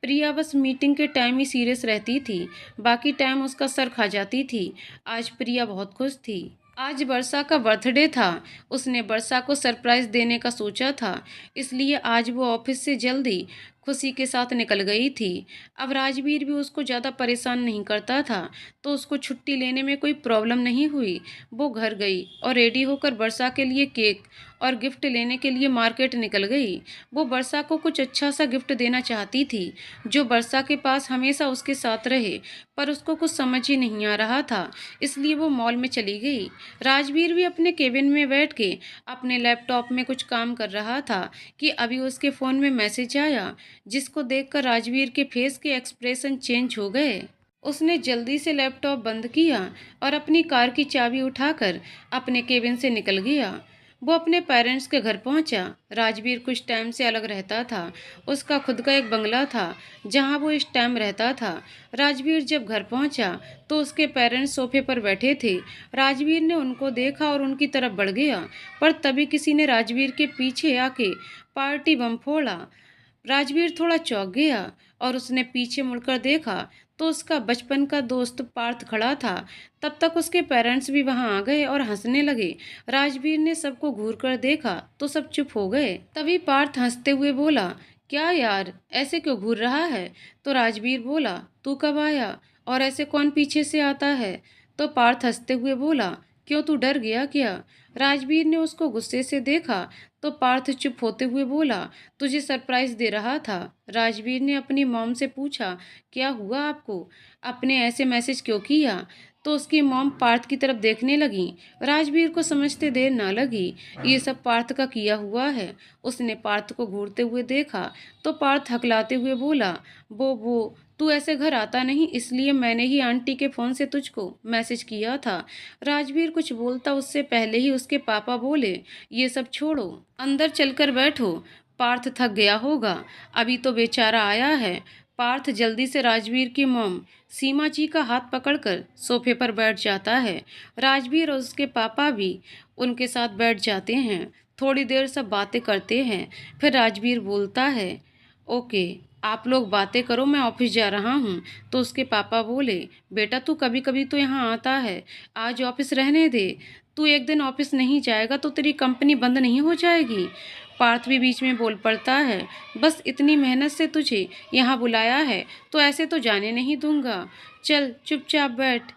प्रिया बस मीटिंग के टाइम ही सीरियस रहती थी, बाकी टाइम उसका सर खा जाती थी। आज प्रिया बहुत खुश थी। आज वर्षा का बर्थडे था। उसने वर्षा को सरप्राइज देने का सोचा था, इसलिए आज वो ऑफिस से जल्दी खुशी के साथ निकल गई थी। अब राजवीर भी उसको ज़्यादा परेशान नहीं करता था तो उसको छुट्टी लेने में कोई प्रॉब्लम नहीं हुई। वो घर गई और रेडी होकर वर्षा के लिए केक और गिफ्ट लेने के लिए मार्केट निकल गई। वो वर्षा को कुछ अच्छा सा गिफ्ट देना चाहती थी जो वर्षा के पास हमेशा उसके साथ रहे, पर उसको कुछ समझ ही नहीं आ रहा था, इसलिए वो मॉल में चली गई। राजवीर भी अपने केबिन में बैठ के अपने लैपटॉप में कुछ काम कर रहा था कि अभी उसके फ़ोन में मैसेज आया, जिसको देखकर राजवीर के फेस के एक्सप्रेशन चेंज हो गए। उसने जल्दी से लैपटॉप बंद किया और अपनी कार की चाबी उठाकर अपने केबिन से निकल गया। वो अपने पेरेंट्स के घर पहुंचा। राजवीर कुछ टाइम से अलग रहता था। उसका खुद का एक बंगला था जहां वो इस टाइम रहता था। राजवीर जब घर पहुंचा तो उसके पेरेंट्स सोफे पर बैठे थे। राजवीर ने उनको देखा और उनकी तरफ बढ़ गया, पर तभी किसी ने राजवीर के पीछे आके पार्टी बम फोड़ा। राजवीर थोड़ा चौंक गया और उसने पीछे मुड़कर देखा तो उसका बचपन का दोस्त पार्थ खड़ा था। तब तक उसके पेरेंट्स भी वहां आ गए और हंसने लगे। राजवीर ने सबको घूर कर देखा तो सब चुप हो गए। तभी पार्थ हंसते हुए बोला, क्या यार, ऐसे क्यों घूर रहा है? तो राजवीर बोला, तू कब आया और ऐसे कौन पीछे से आता है? तो पार्थ हंसते हुए बोला, क्यों, तू डर गया क्या? राजवीर ने उसको गुस्से से देखा तो पार्थ चुप होते हुए बोला, तुझे सरप्राइज दे रहा था। राजवीर ने अपनी मॉम से पूछा, क्या हुआ आपको? आपने ऐसे मैसेज क्यों किया? तो उसकी मॉम पार्थ की तरफ देखने लगी। राजवीर को समझते देर ना लगी, ये सब पार्थ का किया हुआ है। उसने पार्थ को घूरते हुए देखा तो पार्थ हकलाते हुए बोला, वो तू ऐसे घर आता नहीं, इसलिए मैंने ही आंटी के फ़ोन से तुझको मैसेज किया था। राजवीर कुछ बोलता उससे पहले ही उसके पापा बोले, ये सब छोड़ो, अंदर चलकर बैठो। पार्थ थक गया होगा, अभी तो बेचारा आया है। पार्थ जल्दी से राजवीर की मॉम सीमा जी का हाथ पकड़कर सोफे पर बैठ जाता है। राजवीर और उसके पापा भी उनके साथ बैठ जाते हैं। थोड़ी देर सब बातें करते हैं। फिर राजवीर बोलता है, ओके, आप लोग बातें करो, मैं ऑफिस जा रहा हूँ। तो उसके पापा बोले, बेटा तू कभी कभी तो यहाँ आता है, आज ऑफिस रहने दे। तू एक दिन ऑफिस नहीं जाएगा तो तेरी कंपनी बंद नहीं हो जाएगी। पार्थ भी बीच में बोल पड़ता है, बस इतनी मेहनत से तुझे यहाँ बुलाया है तो ऐसे तो जाने नहीं दूंगा। चल चुपचाप बैठ,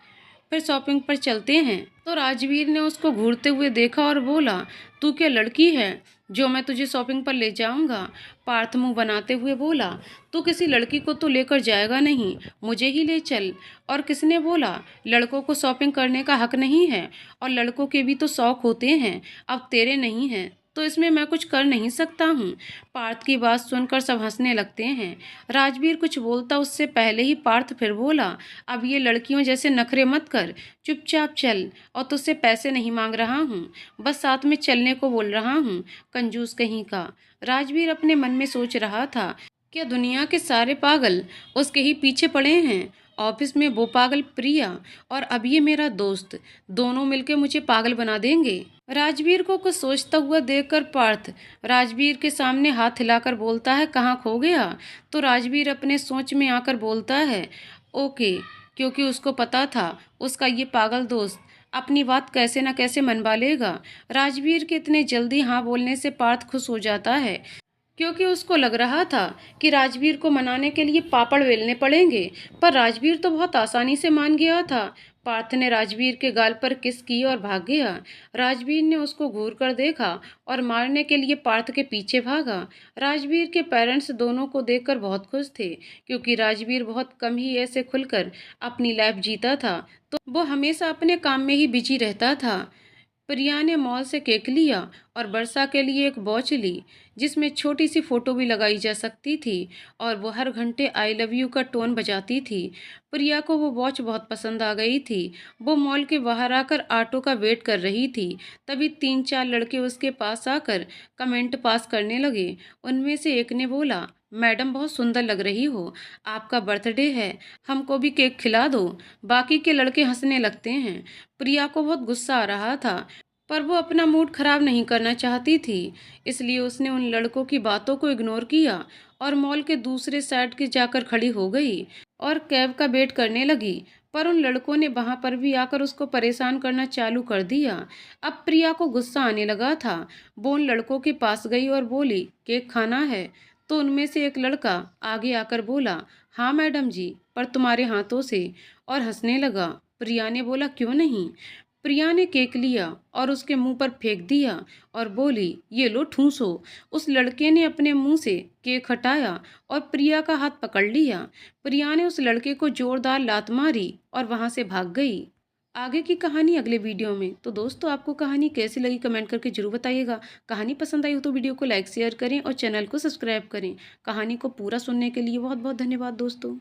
फिर शॉपिंग पर चलते हैं। तो राजवीर ने उसको घूरते हुए देखा और बोला, तू क्या लड़की है जो मैं तुझे शॉपिंग पर ले जाऊंगा? पार्थ मुंह बनाते हुए बोला, तू किसी लड़की को तो लेकर जाएगा नहीं, मुझे ही ले चल। और किसने बोला लड़कों को शॉपिंग करने का हक नहीं है? और लड़कों के भी तो शौक होते हैं, अब तेरे नहीं हैं, तो इसमें मैं कुछ कर नहीं सकता हूँ। पार्थ की बात सुनकर सब हंसने लगते हैं। राजवीर कुछ बोलता उससे पहले ही पार्थ फिर बोला, अब ये लड़कियों जैसे नखरे मत कर, चुपचाप चल, और तुझसे पैसे नहीं मांग रहा हूँ, बस साथ में चलने को बोल रहा हूँ, कंजूस कहीं का। राजवीर अपने मन में सोच रहा था, क्या दुनिया के सारे पागल उसके ही पीछे पड़े हैं? ऑफिस में वो पागल प्रिया और अब ये मेरा दोस्त, दोनों मिलके मुझे पागल बना देंगे। राजवीर को कुछ सोचता हुआ देखकर पार्थ राजवीर के सामने हाथ हिलाकर बोलता है, कहाँ खो गया? तो राजवीर अपने सोच में आकर बोलता है, ओके, क्योंकि उसको पता था उसका ये पागल दोस्त अपनी बात कैसे न कैसे मनवा लेगा। राजवीर के इतने जल्दी हाँ बोलने से पार्थ खुश हो जाता है, क्योंकि उसको लग रहा था कि राजवीर को मनाने के लिए पापड़ बेलने पड़ेंगे, पर राजवीर तो बहुत आसानी से मान गया था। पार्थ ने राजवीर के गाल पर किस की और भाग गया। राजवीर ने उसको घूर कर देखा और मारने के लिए पार्थ के पीछे भागा। राजवीर के पेरेंट्स दोनों को देखकर बहुत खुश थे, क्योंकि राजवीर बहुत कम ही ऐसे खुलकर अपनी लाइफ जीता था, तो वो हमेशा अपने काम में ही बिजी रहता था। प्रिया ने मॉल से केक लिया और वर्षा के लिए एक वॉच ली, जिसमें छोटी सी फोटो भी लगाई जा सकती थी, और वो हर घंटे आई लव यू का टोन बजाती थी। प्रिया को वो वॉच बहुत पसंद आ गई थी। वो मॉल के बाहर आकर ऑटो का वेट कर रही थी। तभी 3-4 लड़के उसके पास आकर कमेंट पास करने लगे। उनमें से एक ने बोला, मैडम बहुत सुंदर लग रही हो, आपका बर्थडे है, हमको भी केक खिला दो। बाकी के लड़के हंसने लगते हैं। प्रिया को बहुत गुस्सा आ रहा था, पर वो अपना मूड खराब नहीं करना चाहती थी, इसलिए उसने उन लड़कों की बातों को इग्नोर किया और मॉल के दूसरे साइड के जाकर खड़ी हो गई और कैब का वेट करने लगी। पर उन लड़कों ने वहां पर भी आकर उसको परेशान करना चालू कर दिया। अब प्रिया को गुस्सा आने लगा था। वो उन लड़कों के पास गई और बोली, केक खाना है? तो उनमें से एक लड़का आगे आकर बोला, हाँ मैडम जी, पर तुम्हारे हाथों से, और हंसने लगा। प्रिया ने बोला, क्यों नहीं? प्रिया ने केक लिया और उसके मुंह पर फेंक दिया और बोली, ये लो ठूसो। उस लड़के ने अपने मुंह से केक हटाया और प्रिया का हाथ पकड़ लिया। प्रिया ने उस लड़के को जोरदार लात मारी और वहां से भाग गई। आगे की कहानी अगले वीडियो में। तो दोस्तों, आपको कहानी कैसी लगी कमेंट करके जरूर बताइएगा। कहानी पसंद आई हो तो वीडियो को लाइक शेयर करें और चैनल को सब्सक्राइब करें। कहानी को पूरा सुनने के लिए बहुत बहुत धन्यवाद दोस्तों।